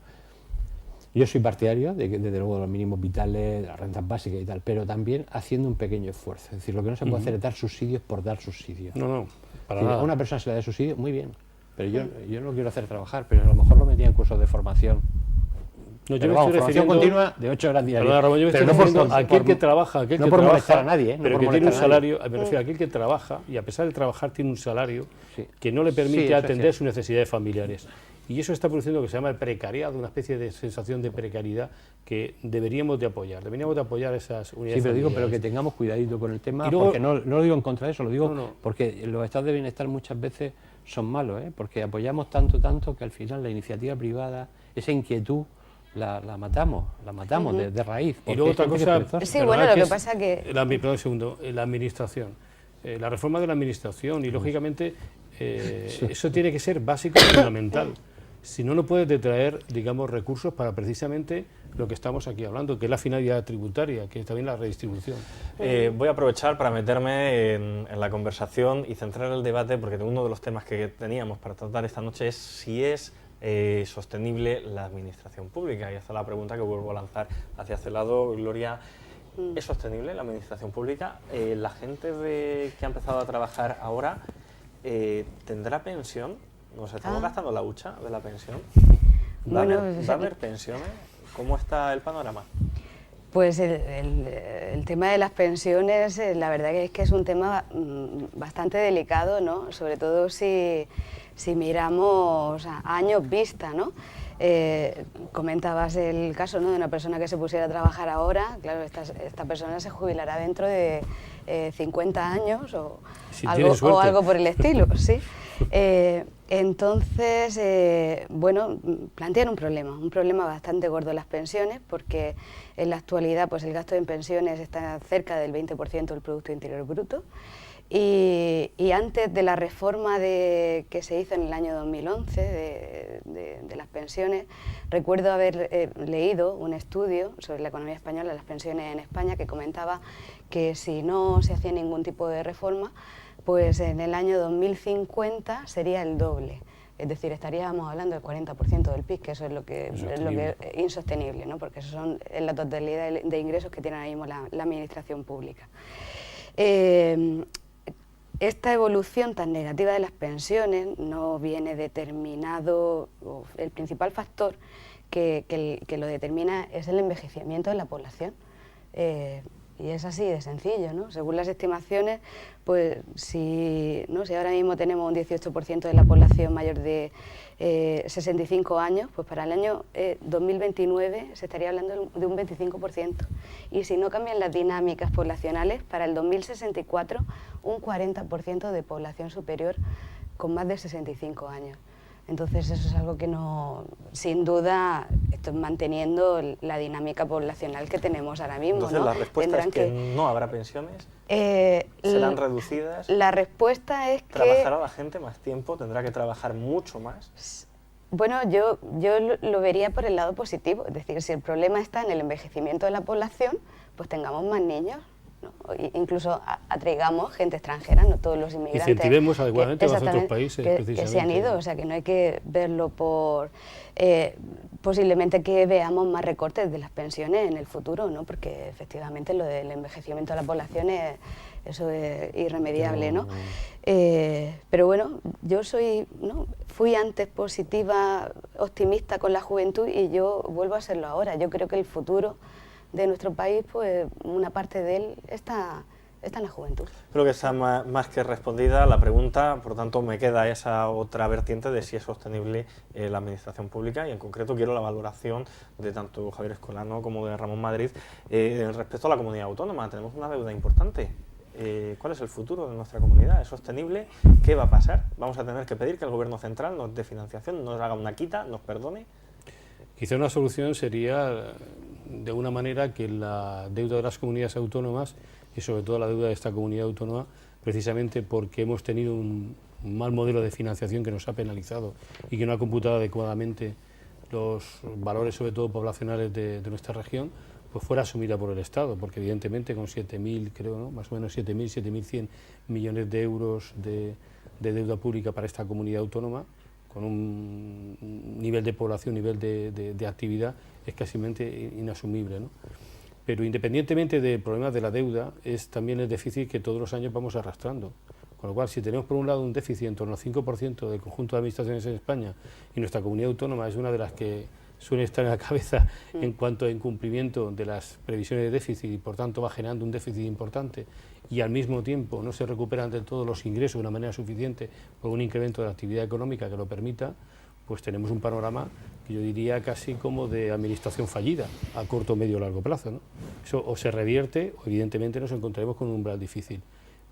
Yo soy partidario, desde luego, de los mínimos vitales, de las rentas básicas y tal, pero también haciendo un pequeño esfuerzo. Es decir, lo que no se puede hacer es dar subsidios por dar subsidios. No, para nada. nada. A una persona se le da subsidio, muy bien, pero yo no lo quiero hacer trabajar, pero a lo mejor lo metía en cursos de formación. No, yo pero me vamos, estoy formación refiriendo continua de 8 horas diarias. Perdona, Ramón, yo me estoy refiriendo a aquel que trabaja, no por molestar a nadie, pero que tiene un salario, me refiero a aquel que trabaja y a pesar de trabajar tiene un salario que no le permite atender sus necesidades familiares. Y eso está produciendo lo que se llama el precariado, una especie de sensación de precariedad que deberíamos de apoyar. Deberíamos de apoyar esas unidades familiares. Pero que tengamos cuidadito con el tema, luego, porque no lo digo en contra de eso, lo digo porque los estados de bienestar muchas veces son malos, porque apoyamos tanto que al final la iniciativa privada, esa inquietud la matamos de raíz. Y luego otra cosa, sí, bueno, lo que pasa que... Perdón un segundo, la administración, la reforma de la administración y lógicamente eso tiene que ser básico y fundamental. Si no, no puedes detraer, digamos, recursos para precisamente lo que estamos aquí hablando, que es la finalidad tributaria, que es también la redistribución. Voy a aprovechar para meterme en la conversación y centrar el debate, porque uno de los temas que teníamos para tratar esta noche es si es sostenible la administración pública. Y esta es la pregunta que vuelvo a lanzar hacia este lado. Gloria, ¿es sostenible la administración pública? ¿La gente que ha empezado a trabajar ahora tendrá pensión? ¿Nos estamos gastando la hucha de la pensión? ¿Va a haber pensiones? ¿Cómo está el panorama? Pues el tema de las pensiones, la verdad que es un tema bastante delicado, ¿no? Sobre todo si miramos a años vista, ¿no? Comentabas el caso, ¿no?, de una persona que se pusiera a trabajar ahora. Claro, esta persona se jubilará dentro de 50 años o algo por el estilo, ¿sí? Entonces, bueno, plantean un problema bastante gordo las pensiones, porque en la actualidad pues el gasto en pensiones está cerca del 20% del Producto Interior Bruto, y antes de la reforma que se hizo en el año 2011 de las pensiones, recuerdo haber leído un estudio sobre la economía española, las pensiones en España, que comentaba que si no se hacía ningún tipo de reforma, pues en el año 2050 sería el doble. Es decir, estaríamos hablando del 40% del PIB, que eso es lo que es insostenible, ¿no? Porque eso son la totalidad de ingresos que tiene ahora mismo la administración pública. Esta evolución tan negativa de las pensiones no viene determinado, el principal factor que lo determina es el envejecimiento de la población. Y es así de sencillo, ¿no? Según las estimaciones, pues si ahora mismo tenemos un 18% de la población mayor de 65 años, pues para el año 2029 se estaría hablando de un 25%. Y si no cambian las dinámicas poblacionales, para el 2064 un 40% de población superior con más de 65 años. Entonces eso es algo que no, sin duda, esto es manteniendo la dinámica poblacional que tenemos ahora mismo. Entonces, ¿no? ¿la respuesta es que no habrá pensiones? ¿Serán reducidas? La respuesta es que... ¿Trabajará la gente más tiempo? ¿Tendrá que trabajar mucho más? Bueno, yo lo vería por el lado positivo. Es decir, si el problema está en el envejecimiento de la población, pues tengamos más niños, ¿no? Incluso atraigamos gente extranjera, no todos los inmigrantes. Incentivemos adecuadamente a los otros países, que se han ido, o sea que no hay que verlo por... posiblemente que veamos más recortes de las pensiones en el futuro, ¿no? Porque efectivamente lo del envejecimiento de la población eso es irremediable, ¿no? Pero bueno, yo fui antes positiva, optimista con la juventud, y yo vuelvo a serlo ahora. Yo creo que el futuro de nuestro país, pues una parte de él está en la juventud. Creo que está más que respondida la pregunta, por tanto me queda esa otra vertiente de si es sostenible la administración pública, y en concreto quiero la valoración de tanto Javier Escolano como de Ramón Madrid respecto a la comunidad autónoma. Tenemos una deuda importante. ¿Cuál es el futuro de nuestra comunidad? ¿Es sostenible? ¿Qué va a pasar? ¿Vamos a tener que pedir que el gobierno central nos dé financiación, nos haga una quita, nos perdone? Quizá una solución sería, de una manera, que la deuda de las comunidades autónomas, y sobre todo la deuda de esta comunidad autónoma, precisamente porque hemos tenido un mal modelo de financiación que nos ha penalizado y que no ha computado adecuadamente los valores, sobre todo poblacionales, de nuestra región, pues fuera asumida por el Estado, porque evidentemente con 7.000, creo, ¿no?, más o menos 7.100 millones de euros de deuda pública para esta comunidad autónoma, con un nivel de población, nivel de actividad, es casi inasumible, ¿no? Pero independientemente del problema de la deuda, es también el déficit que todos los años vamos arrastrando. Con lo cual, si tenemos por un lado un déficit en torno al 5% del conjunto de administraciones en España, y nuestra comunidad autónoma es una de las que suele estar en la cabeza en cuanto a incumplimiento de las previsiones de déficit, y por tanto va generando un déficit importante, y al mismo tiempo no se recuperan del todo los ingresos de una manera suficiente por un incremento de la actividad económica que lo permita, pues tenemos un panorama que yo diría casi como de administración fallida a corto, medio o largo plazo, ¿no? Eso o se revierte o evidentemente nos encontraremos con un umbral difícil.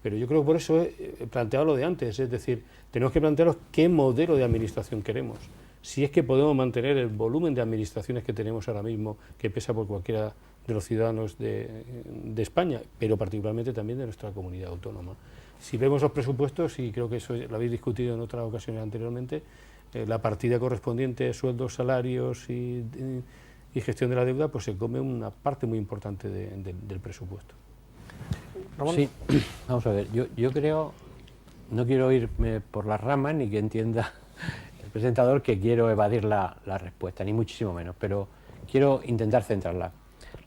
Pero yo creo que por eso he planteado lo de antes, es decir, tenemos que plantearnos qué modelo de administración queremos. si es que podemos mantener el volumen de administraciones que tenemos ahora mismo, que pesa por cualquiera de los ciudadanos de España, pero particularmente también de nuestra comunidad autónoma. Si vemos los presupuestos, y creo que eso lo habéis discutido en otras ocasiones anteriormente, la partida correspondiente a sueldos, salarios y gestión de la deuda, pues se come una parte muy importante del presupuesto. Ramón. Sí, vamos a ver, yo creo, no quiero irme por las ramas ni que entienda el presentador que quiero evadir la respuesta, ni muchísimo menos, pero quiero intentar centrarla.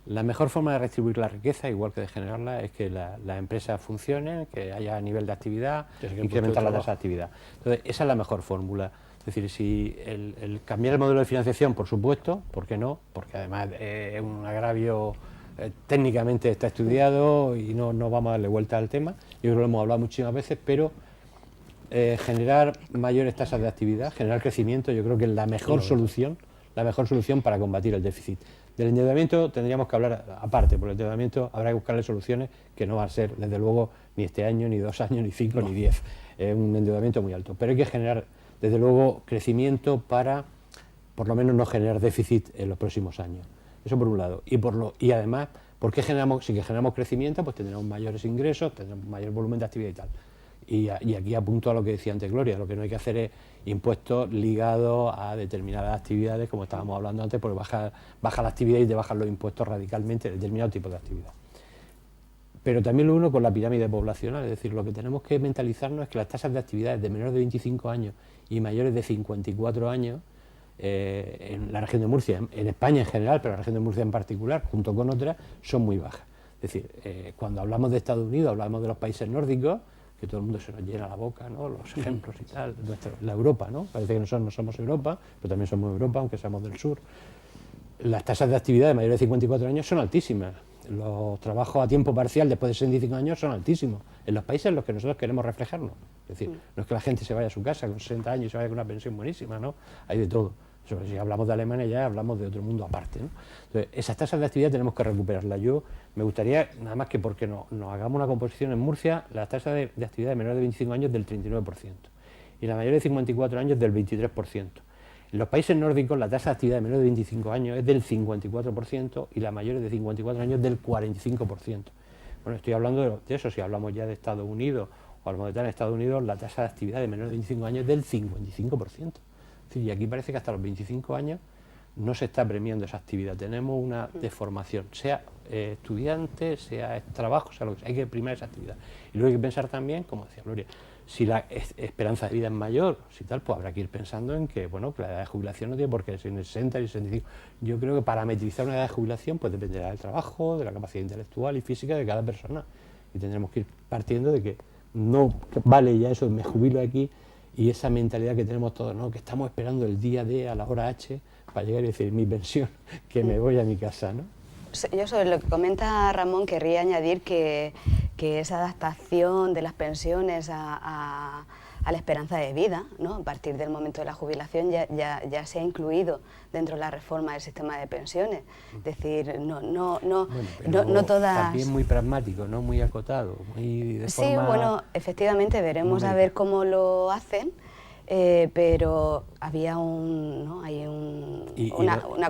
La mejor forma de redistribuir la riqueza, igual que de generarla, es que las empresas funcionen, que haya nivel de actividad, incrementar la tasa de actividad. Entonces, esa es la mejor fórmula. Es decir, si el cambiar el modelo de financiación, por supuesto, ¿por qué no? Porque además es un agravio, técnicamente está estudiado y no vamos a darle vuelta al tema. Yo creo que lo hemos hablado muchísimas veces, pero generar mayores tasas de actividad, generar crecimiento, yo creo que es la mejor solución para combatir el déficit. Del endeudamiento tendríamos que hablar aparte, porque el endeudamiento habrá que buscarle soluciones que no va a ser, desde luego, ni este año, ni 2 años, ni 5, ni 10. Es un endeudamiento muy alto. Pero hay que generar, desde luego, crecimiento para, por lo menos, no generar déficit en los próximos años. Eso por un lado. Y además, ¿por qué generamos? Si generamos crecimiento, pues tendremos mayores ingresos, tendremos mayor volumen de actividad y tal. Y aquí apunto a lo que decía antes Gloria, lo que no hay que hacer es impuestos ligados a determinadas actividades, como estábamos hablando antes, porque baja la actividad y te bajan los impuestos radicalmente de determinado tipo de actividad. Pero también lo uno con la pirámide poblacional, es decir, lo que tenemos que mentalizarnos es que las tasas de actividades de menores de 25 años y mayores de 54 años, en la región de Murcia, en España en general, pero en la región de Murcia en particular, junto con otras, son muy bajas. Es decir, cuando hablamos de Estados Unidos, hablamos de los países nórdicos, que todo el mundo se nos llena la boca, ¿no? Los ejemplos y tal, la Europa, ¿no? Parece que nosotros no somos Europa, pero también somos Europa, aunque seamos del sur. Las tasas de actividad de mayores de 54 años son altísimas. Los trabajos a tiempo parcial después de 65 años son altísimos, en los países en los que nosotros queremos reflejarnos. Es decir, no es que la gente se vaya a su casa con 60 años y se vaya con una pensión buenísima, ¿no? Hay de todo. Si hablamos de Alemania ya hablamos de otro mundo aparte, ¿no? Entonces, esas tasas de actividad tenemos que recuperarlas. Yo me gustaría, nada más que porque nos hagamos una composición en Murcia, las tasas de actividad de menores de 25 años del 39% y la mayor de 54 años del 23%. En los países nórdicos la tasa de actividad de menores de 25 años es del 54% y la mayor de 54 años del 45%. Bueno, estoy hablando de eso, si hablamos ya de Estados Unidos o hablamos de tal en Estados Unidos, la tasa de actividad de menores de 25 años es del 55%. Y aquí parece que hasta los 25 años no se está premiando esa actividad, tenemos una deformación, sea estudiante, sea trabajo, sea lo que sea, hay que primar esa actividad. Y luego hay que pensar también, como decía Gloria, si la esperanza de vida es mayor, si tal, pues habrá que ir pensando en que, bueno, que la edad de jubilación no tiene por qué ser en el 60 y 65. Yo creo que parametrizar una edad de jubilación pues dependerá del trabajo, de la capacidad intelectual y física de cada persona. Y tendremos que ir partiendo de que no vale ya eso, me jubilo aquí, y esa mentalidad que tenemos todos, ¿no? Que estamos esperando el día D a la hora H para llegar y decir mi pensión, que me voy a mi casa, ¿no? Yo sobre lo que comenta Ramón querría añadir que esa adaptación de las pensiones a la esperanza de vida, ¿no? A partir del momento de la jubilación ya se ha incluido dentro de la reforma del sistema de pensiones. Es decir, no todas... También muy pragmático, ¿no? Muy acotado, muy de Sí, forma... bueno, efectivamente veremos a ver cómo lo hacen, pero había una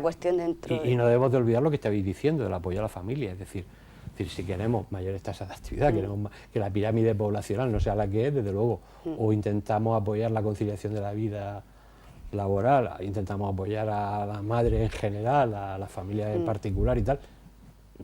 cuestión dentro... Y no debemos de olvidar lo que estabais diciendo, del apoyo a la familia, es decir, si queremos mayores tasas de actividad, queremos que la pirámide poblacional no sea la que es, desde luego, o intentamos apoyar la conciliación de la vida laboral, intentamos apoyar a la madre en general, a la familia en particular y tal,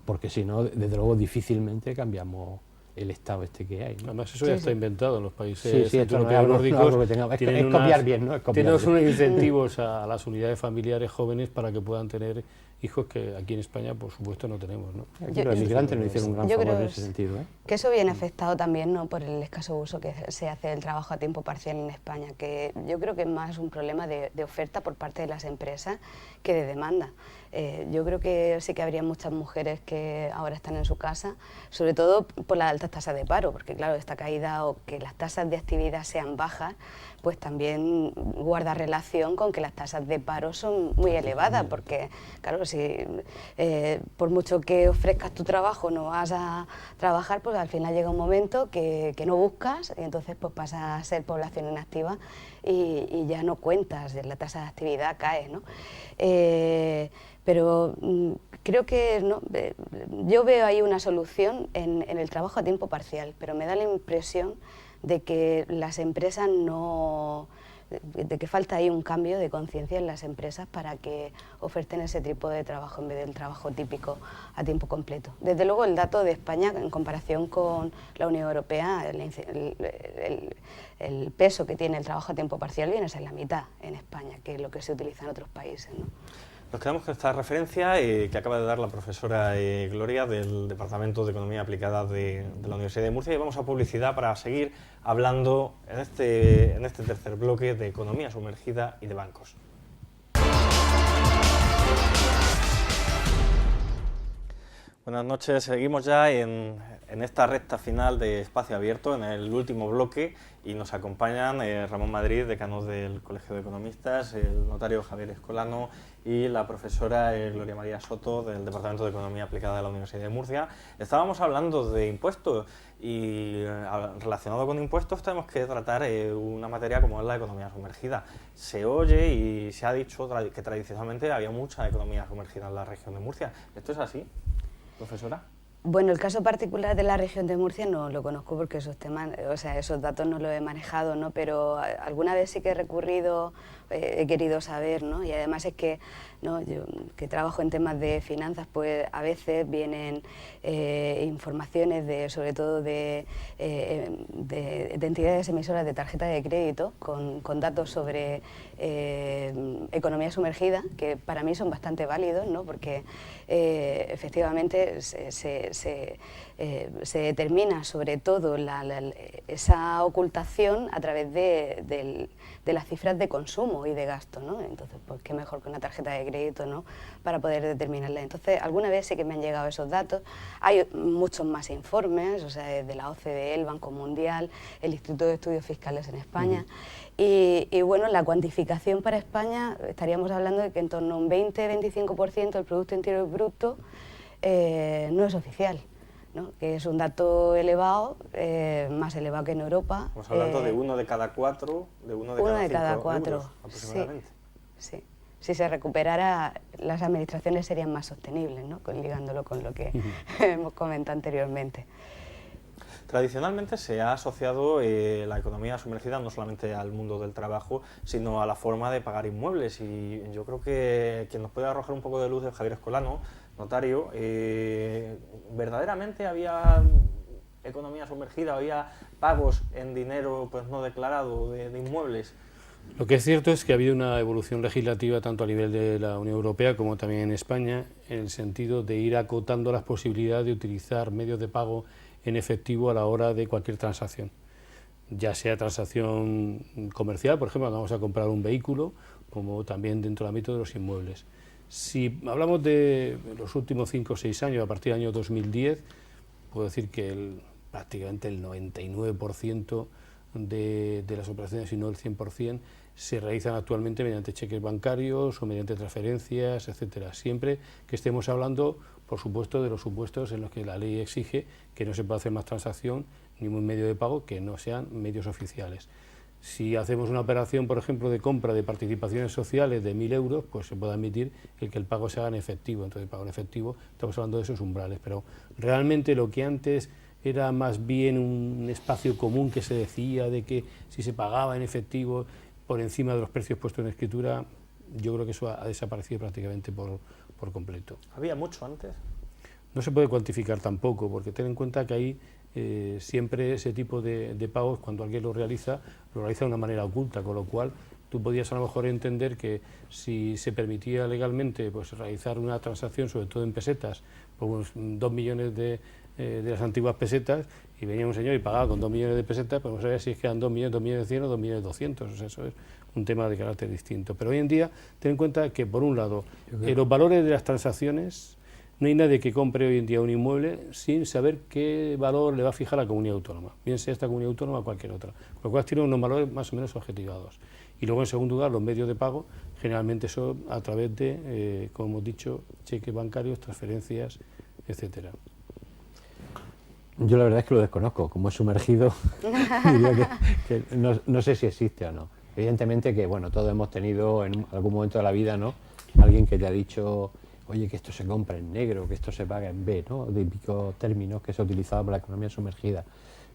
porque si no, desde luego, difícilmente cambiamos el estado que hay, ¿no? Además, eso ya está inventado en los países europeos nórdicos. Es copiar bien, ¿no? Tienen unos incentivos a las unidades familiares jóvenes para que puedan tener hijos que aquí en España, por supuesto, no tenemos, ¿no? Aquí los inmigrantes nos hicieron un gran favor en ese sentido, ¿eh? Que eso viene afectado también, ¿no?, por el escaso uso que se hace del trabajo a tiempo parcial en España, que yo creo que es más un problema de oferta por parte de las empresas que de demanda. Yo creo que sí que habría muchas mujeres que ahora están en su casa, sobre todo por las altas tasas de paro, porque claro, esta caída o que las tasas de actividad sean bajas, pues también guarda relación con que las tasas de paro son muy elevadas, porque claro, si por mucho que ofrezcas tu trabajo no vas a trabajar, pues al final llega un momento que no buscas y entonces pues pasa a ser población inactiva y ya no cuentas, la tasa de actividad cae, ¿no? Pero creo que no, yo veo ahí una solución en el trabajo a tiempo parcial, pero me da la impresión de que las empresas no, de que falta ahí un cambio de conciencia en las empresas para que oferten ese tipo de trabajo en vez del trabajo típico a tiempo completo. Desde luego el dato de España en comparación con la Unión Europea, el peso que tiene el trabajo a tiempo parcial viene a ser la mitad en España que lo que se utiliza en otros países, ¿no? Nos quedamos con esta referencia que acaba de dar la profesora Gloria del Departamento de Economía Aplicada de la Universidad de Murcia, y vamos a publicidad para seguir hablando en este tercer bloque de economía sumergida y de bancos. Buenas noches, seguimos ya en esta recta final de Espacio Abierto, en el último bloque, y nos acompañan Ramón Madrid, decano del Colegio de Economistas, el notario Javier Escolano y la profesora Gloria María Soto del Departamento de Economía Aplicada de la Universidad de Murcia. Estábamos hablando de impuestos y relacionado con impuestos tenemos que tratar una materia como es la economía sumergida. Se oye y se ha dicho que tradicionalmente había mucha economía sumergida en la región de Murcia. ¿Esto es así, profesora? Bueno, el caso particular de la región de Murcia no lo conozco porque esos temas, o sea, esos datos no los he manejado, ¿no? Pero alguna vez sí que he recurrido, he querido saber, ¿no? Y además es que, ¿no? Yo que trabajo en temas de finanzas, pues a veces vienen informaciones sobre todo de entidades emisoras de tarjeta de crédito con datos sobre economía sumergida, que para mí son bastante válidos, ¿no? Porque efectivamente se determina sobre todo esa ocultación a través de las cifras de consumo y de gasto, ¿no? Entonces, pues qué mejor que una tarjeta de crédito, ¿no? Para poder determinarla. Entonces, alguna vez sí que me han llegado esos datos. Hay muchos más informes, o sea, de la OCDE, el Banco Mundial, el Instituto de Estudios Fiscales en España. Y bueno, la cuantificación para España, estaríamos hablando de que en torno a un 20-25% del Producto Interior Bruto no es oficial, ¿no? Que es un dato elevado, más elevado que en Europa. Estamos hablando de uno de cada cuatro, de uno de cada cuatro euros, aproximadamente. Sí, sí. Si se recuperara, las administraciones serían más sostenibles, ¿no? Ligándolo con lo que hemos comentado anteriormente. Tradicionalmente se ha asociado la economía sumergida no solamente al mundo del trabajo, sino a la forma de pagar inmuebles, y yo creo que quien nos puede arrojar un poco de luz es Javier Escolano, notario. ¿Verdaderamente había economía sumergida, había pagos en dinero pues no declarado de inmuebles? Lo que es cierto es que ha habido una evolución legislativa tanto a nivel de la Unión Europea como también en España, en el sentido de ir acotando las posibilidades de utilizar medios de pago en efectivo a la hora de cualquier transacción, ya sea transacción comercial, por ejemplo, vamos a comprar un vehículo, como también dentro del ámbito de los inmuebles. Si hablamos de los últimos 5 o 6 años, a partir del año 2010, puedo decir que prácticamente el 99% de las operaciones, si no el 100%, se realizan actualmente mediante cheques bancarios o mediante transferencias, etcétera. Siempre que estemos hablando, por supuesto, de los supuestos en los que la ley exige que no se pueda hacer más transacción, ningún medio de pago que no sean medios oficiales. Si hacemos una operación, por ejemplo, de compra de participaciones sociales de 1.000 euros, pues se puede admitir que el pago se haga en efectivo. Entonces, el pago en efectivo, estamos hablando de esos umbrales, pero realmente lo que antes era más bien un espacio común que se decía de que si se pagaba en efectivo por encima de los precios puestos en escritura, yo creo que eso ha desaparecido prácticamente por completo. ¿Había mucho antes? No se puede cuantificar tampoco, porque ten en cuenta que ahí siempre ese tipo de pagos, cuando alguien lo realiza de una manera oculta, con lo cual tú podías a lo mejor entender que si se permitía legalmente pues realizar una transacción, sobre todo en pesetas, por unos 2 millones de las antiguas pesetas, y venía un señor y pagaba con 2 millones de pesetas, pues no sabía si es que eran 2 millones, 2 millones de 100 o 2 millones de 200, o sea, eso es un tema de carácter distinto. Pero hoy en día, ten en cuenta que, por un lado, los valores de las transacciones, no hay nadie que compre hoy en día un inmueble sin saber qué valor le va a fijar la comunidad autónoma, bien sea esta comunidad autónoma o cualquier otra, con lo cual tiene unos valores más o menos objetivados. Y luego, en segundo lugar, los medios de pago, generalmente son a través de, como hemos dicho, cheques bancarios, transferencias, etcétera. Yo la verdad es que lo desconozco, como he sumergido, diría que no sé si existe o no. Evidentemente que, bueno, todos hemos tenido en algún momento de la vida, ¿no?, alguien que te ha dicho, oye, que esto se compra en negro, que esto se paga en B, ¿no?, típicos términos que se utilizaban para la economía sumergida.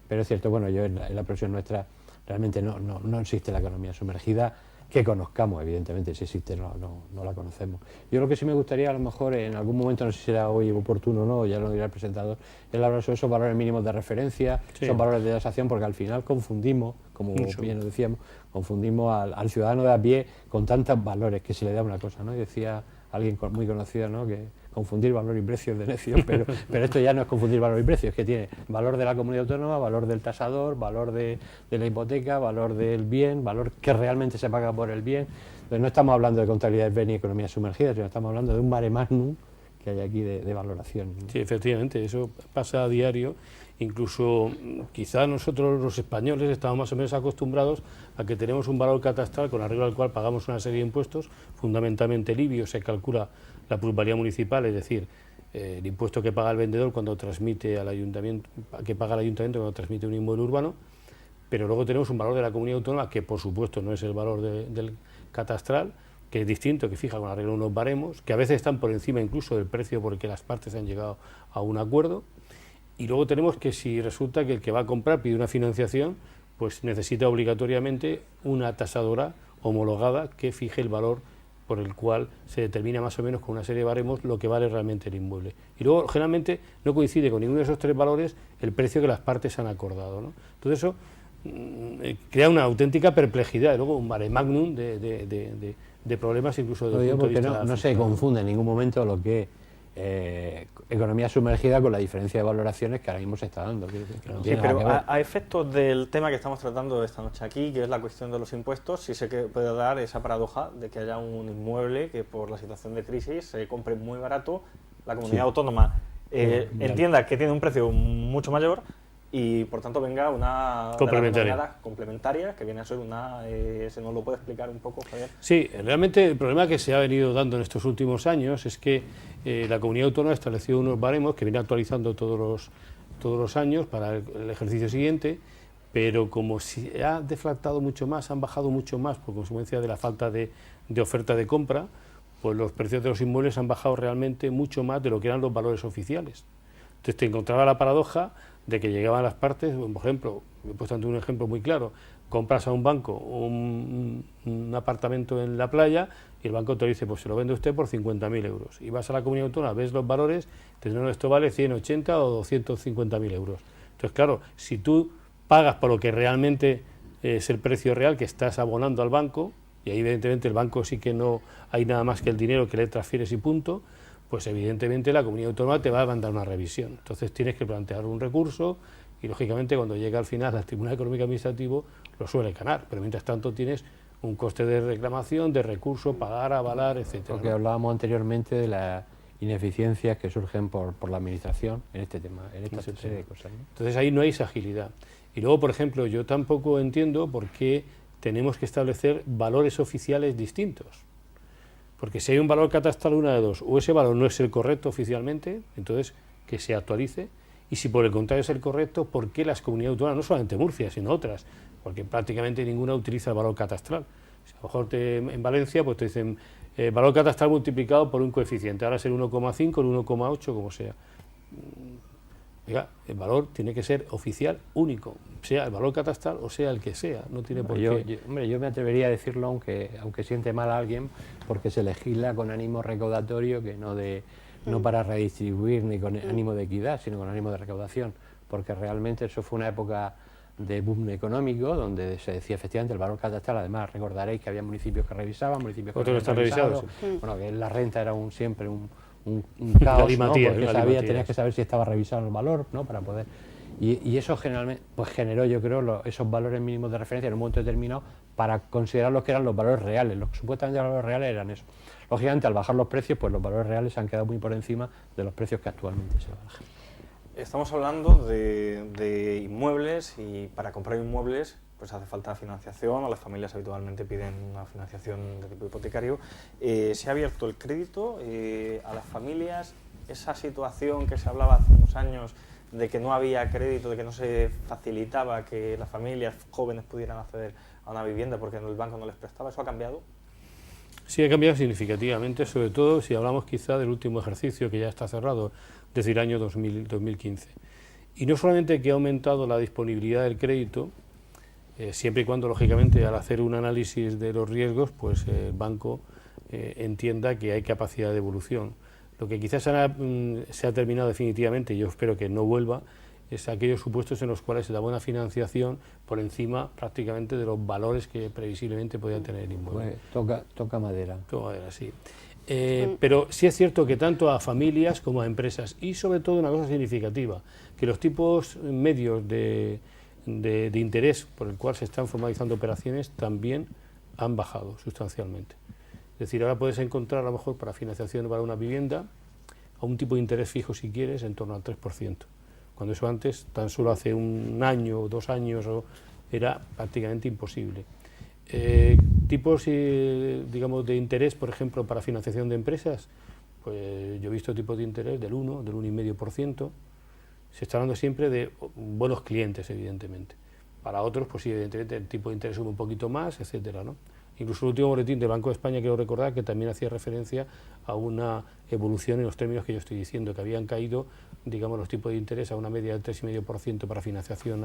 Pero es cierto, bueno, yo en la profesión nuestra realmente no existe la economía sumergida, que conozcamos, evidentemente, si existe no la conocemos. Yo lo que sí me gustaría, a lo mejor en algún momento, no sé si será hoy oportuno o no, ya lo dirá el presentador, es hablar sobre esos valores mínimos de referencia, sí, esos valores de tasación, porque al final confundimos, como bien lo decíamos, confundimos al ciudadano de a pie con tantos valores que se le da una cosa, ¿no? Y decía alguien muy conocido, ¿no?, que confundir valor y precio es de necio, pero esto ya no es confundir valor y precio, es que tiene valor de la comunidad autónoma, valor del tasador, valor de la hipoteca, valor del bien, valor que realmente se paga por el bien. Entonces no estamos hablando de contabilidad del bien y economía sumergida, sino estamos hablando de un mare magnum que hay aquí de valoración. Sí, efectivamente, eso pasa a diario. Incluso quizá nosotros los españoles estamos más o menos acostumbrados a que tenemos un valor catastral con arreglo al cual pagamos una serie de impuestos, fundamentalmente el IBI, se calcula la plusvalía municipal, es decir, el impuesto que paga el vendedor cuando transmite al ayuntamiento, que paga el ayuntamiento cuando transmite un inmueble urbano, pero luego tenemos un valor de la comunidad autónoma que por supuesto no es el valor del catastral, que es distinto, que fija con arreglo unos baremos, que a veces están por encima incluso del precio por el que las partes han llegado a un acuerdo. Y luego tenemos que, si resulta que el que va a comprar pide una financiación, pues necesita obligatoriamente una tasadora homologada que fije el valor por el cual se determina más o menos con una serie de baremos lo que vale realmente el inmueble. Y luego generalmente no coincide con ninguno de esos tres valores el precio que las partes han acordado, ¿no? Entonces eso crea una auténtica perplejidad y luego un mare magnum de problemas incluso desde el punto de vista no se confunde en ningún momento lo que economía sumergida con la diferencia de valoraciones que ahora mismo se está dando. Sí, pero a efectos del tema que estamos tratando esta noche aquí, que es la cuestión de los impuestos, sí se puede dar esa paradoja de que haya un inmueble que por la situación de crisis se compre muy barato, la comunidad autónoma entienda que tiene un precio mucho mayor y por tanto venga una complementaria que viene a ser una... ¿se nos lo puede explicar un poco, Javier? Sí, realmente el problema que se ha venido dando en estos últimos años es que la comunidad autónoma estableció unos baremos que viene actualizando todos los años para el ejercicio siguiente, pero como se ha deflactado mucho más, han bajado mucho más por consecuencia de la falta de oferta de compra, pues los precios de los inmuebles han bajado realmente mucho más de lo que eran los valores oficiales. Entonces te encontraba la paradoja de que llegaban las partes, por ejemplo, me he puesto ante un ejemplo muy claro, compras a un banco un apartamento en la playa y el banco te dice, pues se lo vende usted por 50.000 euros. Y vas a la comunidad autónoma, ves los valores, te dicen, no, esto vale 180 o 250.000 euros. Entonces, claro, si tú pagas por lo que realmente es el precio real que estás abonando al banco, y ahí evidentemente el banco sí que no hay nada más que el dinero que le transfieres y punto, pues evidentemente la comunidad autónoma te va a mandar una revisión. Entonces tienes que plantear un recurso y lógicamente cuando llega al final al Tribunal Económico Administrativo lo suele ganar, pero mientras tanto tienes un coste de reclamación, de recurso, pagar, avalar, etcétera. Porque hablábamos anteriormente de las ineficiencias que surgen por la administración en este tema, en esta serie de cosas, ¿no? Entonces ahí no hay esa agilidad. Y luego, por ejemplo, yo tampoco entiendo por qué tenemos que establecer valores oficiales distintos. Porque si hay un valor catastral, una de dos, o ese valor no es el correcto oficialmente, entonces que se actualice, y si por el contrario es el correcto, ¿por qué las comunidades autónomas, no solamente Murcia, sino otras? Porque prácticamente ninguna utiliza el valor catastral. Si a lo mejor en Valencia pues te dicen valor catastral multiplicado por un coeficiente, ahora es el 1,5, el 1,8, como sea. Oiga, el valor tiene que ser oficial, único, sea el valor catastral o sea el que sea, no tiene por qué. Yo me atrevería a decirlo, aunque siente mal a alguien, porque se legisla con ánimo recaudatorio, que no para redistribuir ni con ánimo de equidad, sino con ánimo de recaudación, porque realmente eso fue una época de boom económico, donde se decía efectivamente el valor catastral. Además recordaréis que había municipios que revisaban, municipios que no están revisados. Bueno, que la renta era siempre un caos, ¿no? Porque tenías que saber si estaba revisado el valor, ¿no? Para poder. Y eso generalmente pues generó, yo creo, esos valores mínimos de referencia en un momento determinado para considerar los que eran los valores reales. Los que supuestamente los valores reales eran eso. Lógicamente, al bajar los precios, pues los valores reales se han quedado muy por encima de los precios que actualmente se bajan. Estamos hablando de inmuebles, y para comprar inmuebles pues hace falta financiación, o las familias habitualmente piden una financiación de tipo hipotecario. ¿Se ha abierto el crédito a las familias? Esa situación que se hablaba hace unos años de que no había crédito, de que no se facilitaba que las familias jóvenes pudieran acceder a una vivienda porque el banco no les prestaba, ¿eso ha cambiado? Sí, ha cambiado significativamente, sobre todo si hablamos quizá del último ejercicio que ya está cerrado, es decir, año 2015. Y no solamente que ha aumentado la disponibilidad del crédito, siempre y cuando, lógicamente, al hacer un análisis de los riesgos, pues el banco entienda que hay capacidad de evolución. Lo que quizás se ha terminado definitivamente, y yo espero que no vuelva, es aquellos supuestos en los cuales se da buena financiación por encima prácticamente de los valores que previsiblemente podía tener el inmueble. Pues toca madera. Toca madera, sí. Pero sí es cierto que tanto a familias como a empresas, y sobre todo una cosa significativa, que los tipos medios de interés por el cual se están formalizando operaciones también han bajado sustancialmente. Es decir, ahora puedes encontrar a lo mejor para financiación para una vivienda a un tipo de interés fijo, si quieres, en torno al 3%. Cuando eso antes, tan solo hace un año o 2 años, era prácticamente imposible. Tipos, digamos, de interés, por ejemplo, para financiación de empresas, pues yo he visto tipos de interés del 1, del 1,5%. Se está hablando siempre de buenos clientes, evidentemente. Para otros, pues sí, evidentemente el tipo de interés sube un poquito más, etcétera, ¿no? Incluso el último boletín del Banco de España, quiero recordar, que también hacía referencia a una evolución en los términos que yo estoy diciendo, que habían caído, digamos, los tipos de interés a una media del 3,5% para financiación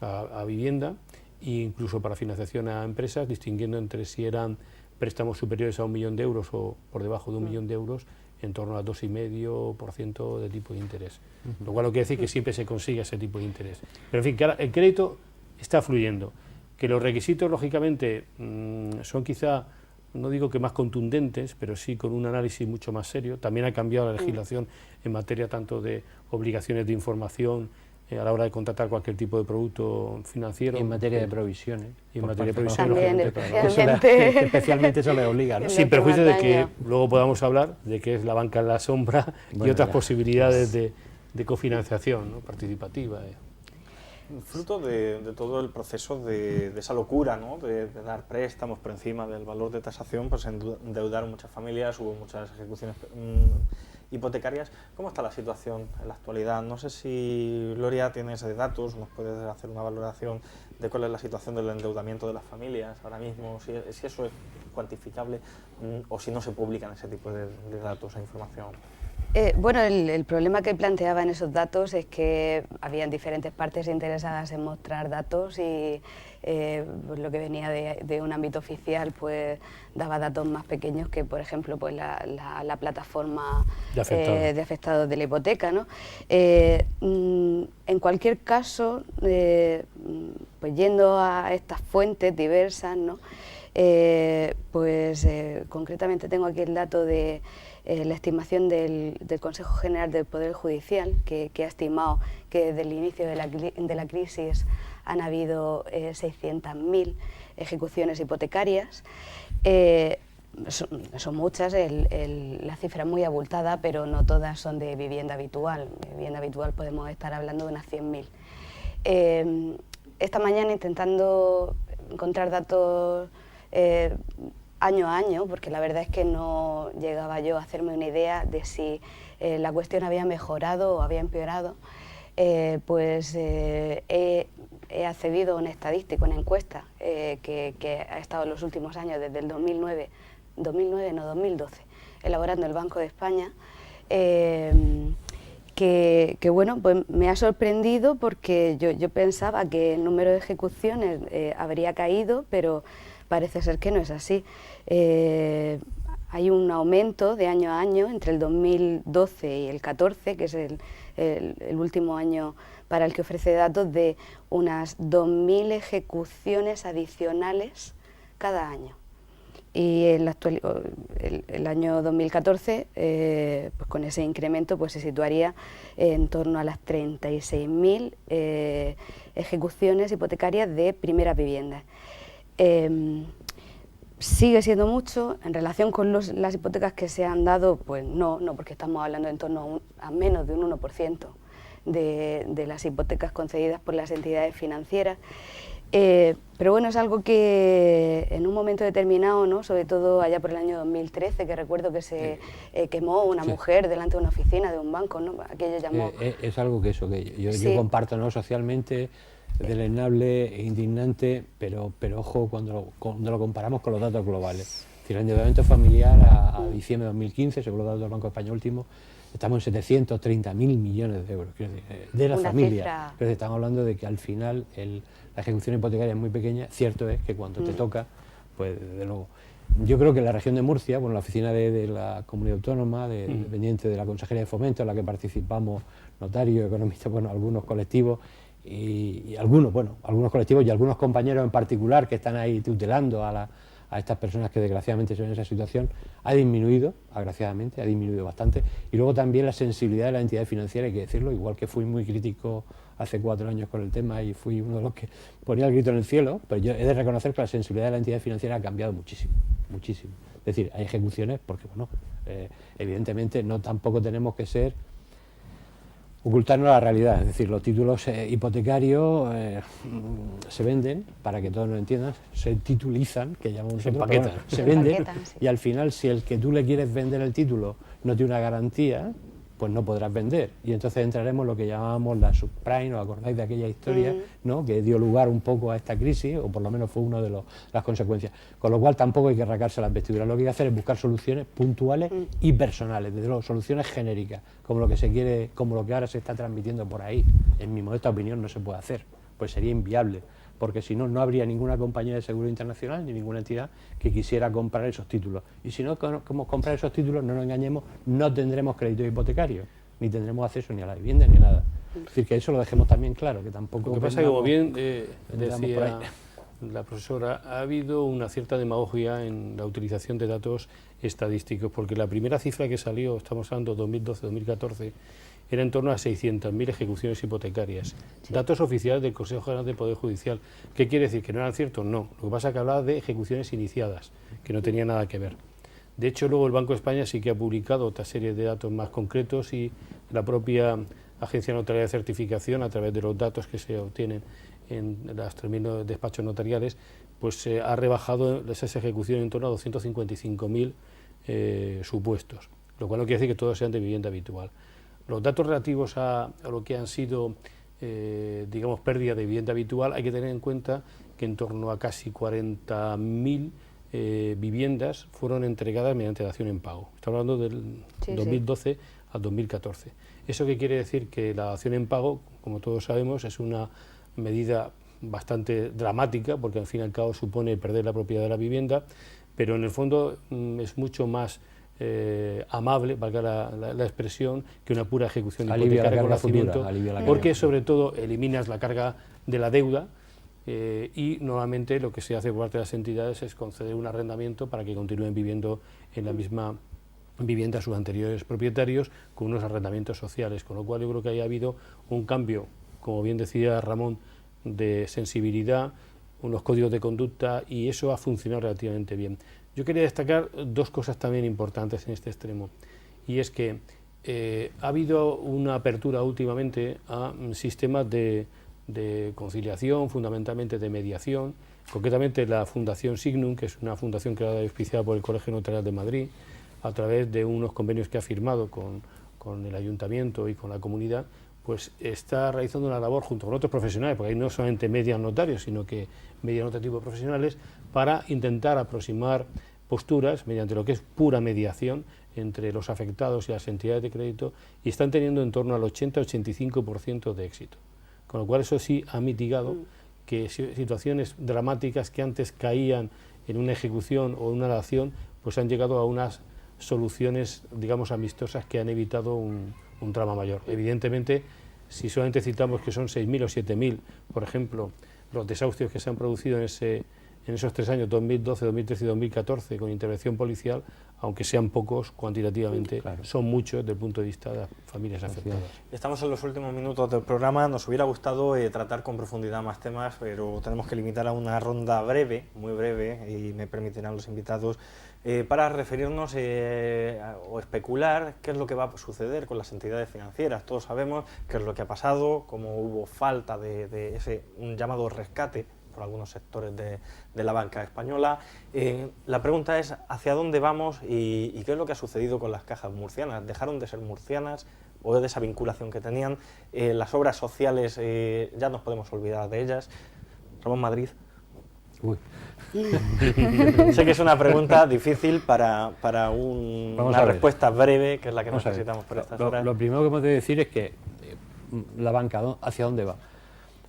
a vivienda, e incluso para financiación a empresas, distinguiendo entre si eran préstamos superiores a 1 millón de euros o por debajo de 1 millón de euros, en torno al 2,5% de tipo de interés. Lo cual no quiere decir que siempre se consiga ese tipo de interés. Pero en fin, que ahora el crédito está fluyendo. Que los requisitos, lógicamente, son quizá, no digo que más contundentes, pero sí con un análisis mucho más serio. También ha cambiado la legislación en materia tanto de obligaciones de información a la hora de contratar cualquier tipo de producto financiero. Y en materia de provisiones. Y en materia de provisiones. También, especialmente eso le obliga, ¿no? Sin perjuicio de que luego podamos hablar de que es la banca en la sombra y otras posibilidades de cofinanciación, ¿no?, participativa. Fruto de todo el proceso de esa locura, ¿no?, de dar préstamos por encima del valor de tasación, pues endeudaron muchas familias, hubo muchas ejecuciones hipotecarias. ¿Cómo está la situación en la actualidad? No sé si Gloria tienes datos, nos puedes hacer una valoración de cuál es la situación del endeudamiento de las familias ahora mismo, si eso es cuantificable o si no se publican ese tipo de datos e información. Bueno, el problema que planteaba en esos datos es que habían diferentes partes interesadas en mostrar datos y pues lo que venía de un ámbito oficial pues daba datos más pequeños que, por ejemplo, pues la plataforma de afectados de la hipoteca, ¿no? En cualquier caso, pues yendo a estas fuentes diversas, ¿no?, concretamente tengo aquí el dato de la estimación del Consejo General del Poder Judicial, que ha estimado que desde el inicio de la crisis han habido 600.000 ejecuciones hipotecarias. Son muchas, la cifra es muy abultada, pero no todas son de vivienda habitual. De vivienda habitual podemos estar hablando de unas 100.000. Esta mañana, intentando encontrar datos año a año, porque la verdad es que no llegaba yo a hacerme una idea de si la cuestión había mejorado o había empeorado, he accedido a una estadística, una encuesta que ha estado en los últimos años, desde el 2012, elaborando el Banco de España, que bueno, pues me ha sorprendido porque yo pensaba que el número de ejecuciones habría caído, pero parece ser que no es así. Hay un aumento de año a año entre el 2012 y el 14, que es el último año para el que ofrece datos, de unas 2.000 ejecuciones adicionales cada año. y en el año 2014, pues con ese incremento, pues se situaría en torno a las 36.000 ejecuciones hipotecarias de primeras viviendas. Sigue siendo mucho en relación con las hipotecas que se han dado, pues no, porque estamos hablando en torno a menos de un 1% de las hipotecas concedidas por las entidades financieras. Pero bueno, es algo que en un momento determinado, ¿no?, sobre todo allá por el año 2013, que recuerdo que se quemó una mujer delante de una oficina de un banco, ¿no? Aquello llamó... Es algo que yo comparto, ¿no?, socialmente, deleznable e indignante, pero ojo cuando lo comparamos con los datos globales. Es decir, el endeudamiento familiar a diciembre de 2015, según los datos del Banco Español último, estamos en 730.000 millones de euros, de la familia. Pero estamos hablando de que al final la ejecución hipotecaria es muy pequeña. Cierto es que cuando te toca, pues desde luego. Yo creo que en la región de Murcia, bueno, la oficina de la comunidad autónoma, dependiente de la Consejería de Fomento, en la que participamos notarios, economistas, bueno, algunos colectivos y algunos colectivos y algunos compañeros en particular que están ahí tutelando a estas personas que desgraciadamente se ven en esa situación, ha disminuido, agraciadamente, ha disminuido bastante. Y luego también la sensibilidad de la entidad financiera, hay que decirlo, igual que fui muy crítico hace 4 años con el tema y fui uno de los que ponía el grito en el cielo, pero yo he de reconocer que la sensibilidad de la entidad financiera ha cambiado muchísimo, muchísimo. Es decir, hay ejecuciones porque, bueno, evidentemente no tampoco tenemos que ocultarnos la realidad, es decir, los títulos hipotecarios se venden, para que todos nos entiendan, se titulizan, que llamamos nosotros, bueno, se venden, sí. Y al final, si el que tú le quieres vender el título no tiene una garantía, pues no podrás vender, y entonces entraremos en lo que llamábamos la subprime. ¿Os acordáis de aquella historia, ¿no?, que dio lugar un poco a esta crisis, o por lo menos fue una de las consecuencias? Con lo cual tampoco hay que rasgarse las vestiduras, lo que hay que hacer es buscar soluciones puntuales y personales, desde luego soluciones genéricas, como lo que se quiere, como lo que ahora se está transmitiendo por ahí. En mi modesta opinión no se puede hacer, pues sería inviable, porque si no, no habría ninguna compañía de seguro internacional ni ninguna entidad que quisiera comprar esos títulos. Y si no como comprar esos títulos, no nos engañemos, no tendremos crédito hipotecario, ni tendremos acceso ni a la vivienda ni a nada. Es decir, que eso lo dejemos también claro, que tampoco... Lo que pasa es que, como bien decía la profesora, ha habido una cierta demagogia en la utilización de datos estadísticos, porque la primera cifra que salió, estamos hablando 2012-2014, era en torno a 600.000 ejecuciones hipotecarias. Sí. Datos oficiales del Consejo General del Poder Judicial. ¿Qué quiere decir? ¿Que no eran ciertos? No. Lo que pasa es que hablaba de ejecuciones iniciadas, que no tenía nada que ver. De hecho, luego el Banco de España sí que ha publicado otra serie de datos más concretos, y la propia Agencia Notaria de Certificación, a través de los datos que se obtienen en los terminos de despachos notariales, pues ha rebajado esas ejecuciones en torno a 255.000 supuestos, lo cual no quiere decir que todos sean de vivienda habitual. Los datos relativos a lo que han sido, digamos, pérdida de vivienda habitual, hay que tener en cuenta que en torno a casi 40.000 viviendas fueron entregadas mediante dación en pago. Estamos hablando del 2012 al 2014. ¿Eso qué quiere decir? Que la dación en pago, como todos sabemos, es una medida bastante dramática, porque al fin y al cabo supone perder la propiedad de la vivienda, pero en el fondo es mucho más amable, valga la expresión, que una pura ejecución hipotecaria con nacimiento, porque sobre todo eliminas la carga de la deuda, y normalmente lo que se hace por parte de las entidades es conceder un arrendamiento para que continúen viviendo en la misma vivienda sus anteriores propietarios, con unos arrendamientos sociales, con lo cual yo creo que haya habido un cambio, como bien decía Ramón, de sensibilidad, unos códigos de conducta, y eso ha funcionado relativamente bien. Yo quería destacar 2 cosas también importantes en este extremo, y es que ha habido una apertura últimamente a sistemas de conciliación, fundamentalmente de mediación, concretamente la Fundación Signum, que es una fundación creada y auspiciada por el Colegio Notarial de Madrid, a través de unos convenios que ha firmado con el Ayuntamiento y con la comunidad, pues está realizando una labor junto con otros profesionales, porque ahí no solamente median notarios, sino que median otro tipo de profesionales, para intentar aproximar posturas mediante lo que es pura mediación entre los afectados y las entidades de crédito, y están teniendo en torno al 80-85% de éxito. Con lo cual eso sí ha mitigado que situaciones dramáticas que antes caían en una ejecución o una dación, pues han llegado a unas soluciones, digamos, amistosas, que han evitado un drama mayor. Evidentemente, si solamente citamos que son 6.000 o 7.000, por ejemplo, los desahucios que se han producido en en esos 3 años, 2012, 2013 y 2014, con intervención policial, aunque sean pocos cuantitativamente, claro, son muchos desde el punto de vista de las familias afectadas. Estamos en los últimos minutos del programa, nos hubiera gustado tratar con profundidad más temas, pero tenemos que limitar a una ronda breve, muy breve, y me permitirán los invitados, para referirnos o especular qué es lo que va a suceder con las entidades financieras. Todos sabemos qué es lo que ha pasado, cómo hubo falta de ese un llamado rescate por algunos sectores de la banca española. La pregunta es ¿hacia dónde vamos y qué es lo que ha sucedido con las cajas murcianas? ¿Dejaron de ser murcianas o de esa vinculación que tenían? Las obras sociales, ya nos podemos olvidar de ellas. Ramón Madrid. Uy. Sé que es una pregunta difícil para una respuesta breve, que es la que necesitamos por estas horas. Lo primero que hemos de decir es que la banca, ¿hacia dónde va?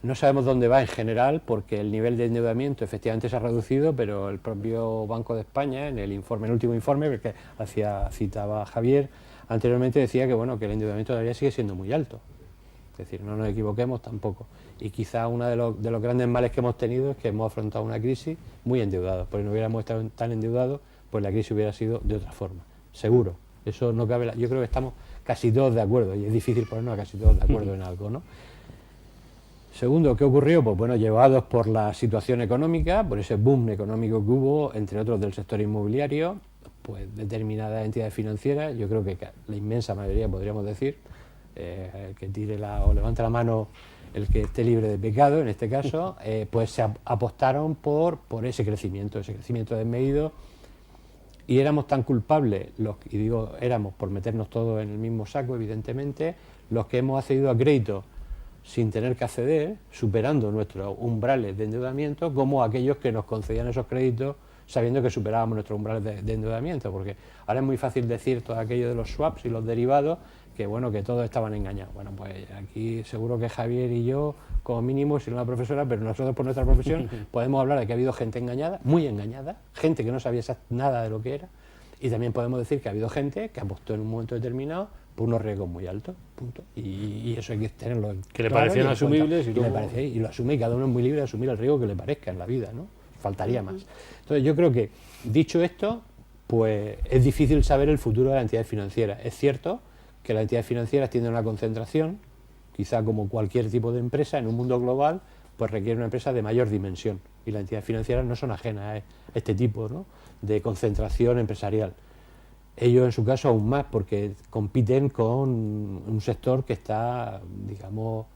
No sabemos dónde va en general, porque el nivel de endeudamiento efectivamente se ha reducido, pero el propio Banco de España, en el último informe que citaba Javier anteriormente, decía que bueno, que el endeudamiento todavía sigue siendo muy alto. Es decir, no nos equivoquemos tampoco. Y quizá uno de los grandes males que hemos tenido es que hemos afrontado una crisis muy endeudados. Porque no hubiéramos estado tan endeudados, pues la crisis hubiera sido de otra forma. Seguro. Eso no cabe. Yo creo que estamos casi todos de acuerdo, y es difícil ponernos a casi todos de acuerdo en algo, ¿no? Segundo, ¿qué ocurrió? Pues bueno, llevados por la situación económica, por ese boom económico que hubo, entre otros del sector inmobiliario, pues determinadas entidades financieras, yo creo que la inmensa mayoría, podríamos decir, el que tire o levante la mano el que esté libre de pecado, en este caso, pues se apostaron por ese crecimiento desmedido, y éramos tan culpables, y digo éramos por meternos todos en el mismo saco, evidentemente, los que hemos accedido a crédito sin tener que acceder, superando nuestros umbrales de endeudamiento, como aquellos que nos concedían esos créditos sabiendo que superábamos nuestros umbrales de endeudamiento, porque ahora es muy fácil decir todo aquello de los swaps y los derivados, que bueno, que todos estaban engañados. Bueno, pues aquí seguro que Javier y yo, como mínimo, si no la profesora, pero nosotros por nuestra profesión, podemos hablar de que ha habido gente engañada, muy engañada, gente que no sabía nada de lo que era, y también podemos decir que ha habido gente que apostó en un momento determinado por unos riesgos muy altos, punto. Y eso hay que tenerlo en que le parecían asumibles y lo asume, y cada uno es muy libre de asumir el riesgo que le parezca en la vida, ¿no? Faltaría más. Entonces yo creo que, dicho esto, pues es difícil saber el futuro de la entidad financiera. Es cierto que las entidades financieras tienen una concentración, quizá como cualquier tipo de empresa en un mundo global, pues requiere una empresa de mayor dimensión, y las entidades financieras no son ajenas a este tipo, ¿no?, de concentración empresarial. Ellos en su caso aún más, porque compiten con un sector que está, digamos,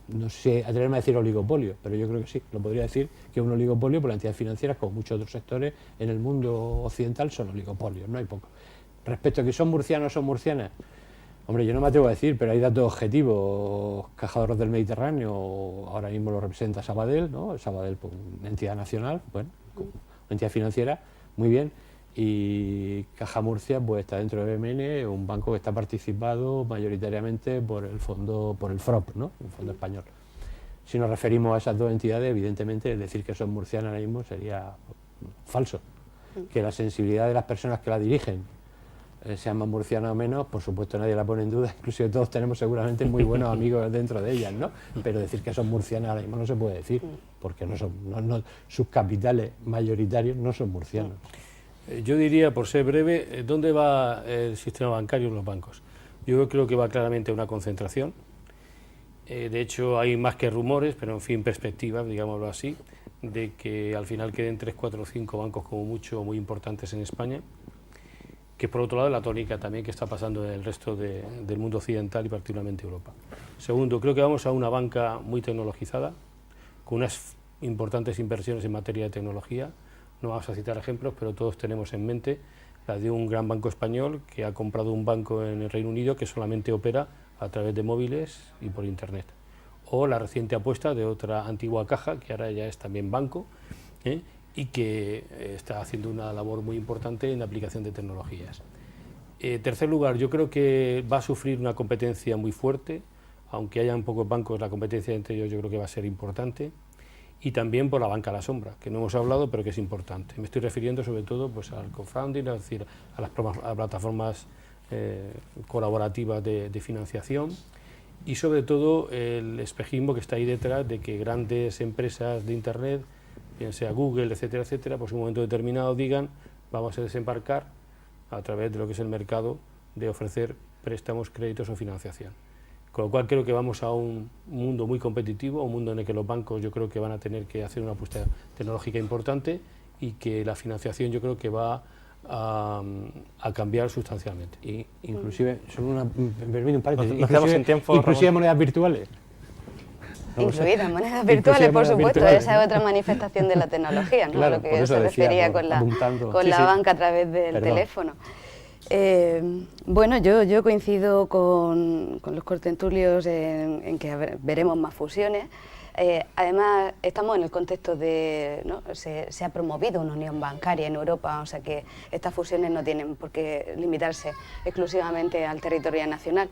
no sé, atreverme a decir oligopolio, pero yo creo que sí, lo podría decir que es un oligopolio, porque las entidades financieras, como muchos otros sectores en el mundo occidental, son oligopolios, no hay poco. Respecto a que son murcianos o son murcianas, hombre, yo no me atrevo a decir, pero hay datos objetivos. Caja de Ahorros del Mediterráneo ahora mismo lo representa Sabadell, ¿no? Sabadell, pues, una entidad nacional, bueno, una entidad financiera, muy bien, y Caja Murcia pues está dentro de BMN, un banco que está participado mayoritariamente por el FROP, ¿no?, un fondo español. Si nos referimos a esas dos entidades, evidentemente decir que son murcianas ahora mismo sería falso. Que la sensibilidad de las personas que la dirigen sean más murcianas o menos, por supuesto nadie la pone en duda, inclusive todos tenemos seguramente muy buenos amigos dentro de ellas, ¿no? Pero decir que son murcianas ahora mismo no se puede decir, porque sus capitales mayoritarios no son murcianos. Yo diría, por ser breve, ¿dónde va el sistema bancario en los bancos? Yo creo que va claramente a una concentración. De hecho, hay más que rumores, pero en fin, perspectivas, digámoslo así, de que al final queden 3, 4 o 5 bancos como mucho muy importantes en España, que por otro lado la tónica también que está pasando en el resto del mundo occidental y particularmente Europa. Segundo, creo que vamos a una banca muy tecnologizada, con unas importantes inversiones en materia de tecnología. No vamos a citar ejemplos, pero todos tenemos en mente la de un gran banco español que ha comprado un banco en el Reino Unido que solamente opera a través de móviles y por internet. O la reciente apuesta de otra antigua caja, que ahora ya es también banco, y que está haciendo una labor muy importante en la aplicación de tecnologías. Tercer lugar, yo creo que va a sufrir una competencia muy fuerte, aunque hayan pocos bancos, la competencia entre ellos yo creo que va a ser importante. Y también por la banca a la sombra, que no hemos hablado, pero que es importante. Me estoy refiriendo sobre todo pues, al crowdfunding, es decir, a las plataformas colaborativas de financiación, y sobre todo el espejismo que está ahí detrás de que grandes empresas de Internet bien sea Google, etcétera, etcétera, pues en un momento determinado digan vamos a desembarcar a través de lo que es el mercado de ofrecer préstamos, créditos o financiación. Con lo cual creo que vamos a un mundo muy competitivo, un mundo en el que los bancos yo creo que van a tener que hacer una apuesta tecnológica importante y que la financiación yo creo que va a cambiar sustancialmente. Y inclusive, solo me permite un paréntesis, Nos quedamos sin tiempo, inclusive monedas virtuales. Incluidas monedas virtuales, por supuesto, virtuales, esa es otra manifestación de la tecnología, ¿no? Claro, Lo por que eso se decía, refería con la Sí, banca a través del Perdón. teléfono. Bueno, yo coincido con los contertulios en que veremos más fusiones. Además, estamos en el contexto de, ¿no? Se ha promovido una unión bancaria en Europa, o sea que estas fusiones no tienen por qué limitarse exclusivamente al territorio nacional.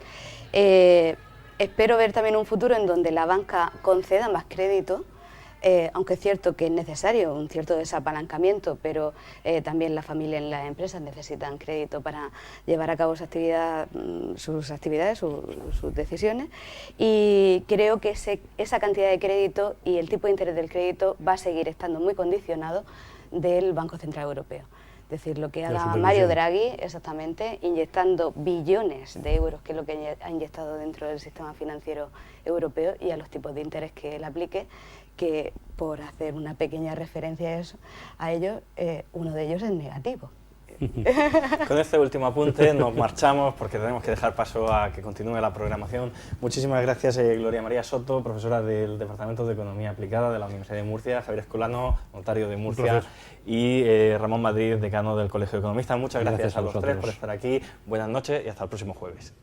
Espero ver también un futuro en donde la banca conceda más crédito, aunque es cierto que es necesario un cierto desapalancamiento, pero también la familia y las empresas necesitan crédito para llevar a cabo sus actividades, sus decisiones, y creo que esa cantidad de crédito y el tipo de interés del crédito va a seguir estando muy condicionado del Banco Central Europeo. Es decir, lo que haga Mario Draghi, exactamente, inyectando billones de euros, que es lo que ha inyectado dentro del sistema financiero europeo, y a los tipos de interés que él aplique, que por hacer una pequeña referencia a ellos, uno de ellos es negativo. Con este último apunte nos marchamos porque tenemos que dejar paso a que continúe la programación. Muchísimas gracias, Gloria María Soto, profesora del Departamento de Economía Aplicada de la Universidad de Murcia, Javier Escolano, notario de Murcia, y Ramón Madrid, decano del Colegio de Economistas. Muchas gracias a los tres por estar aquí. Buenas noches y hasta el próximo jueves.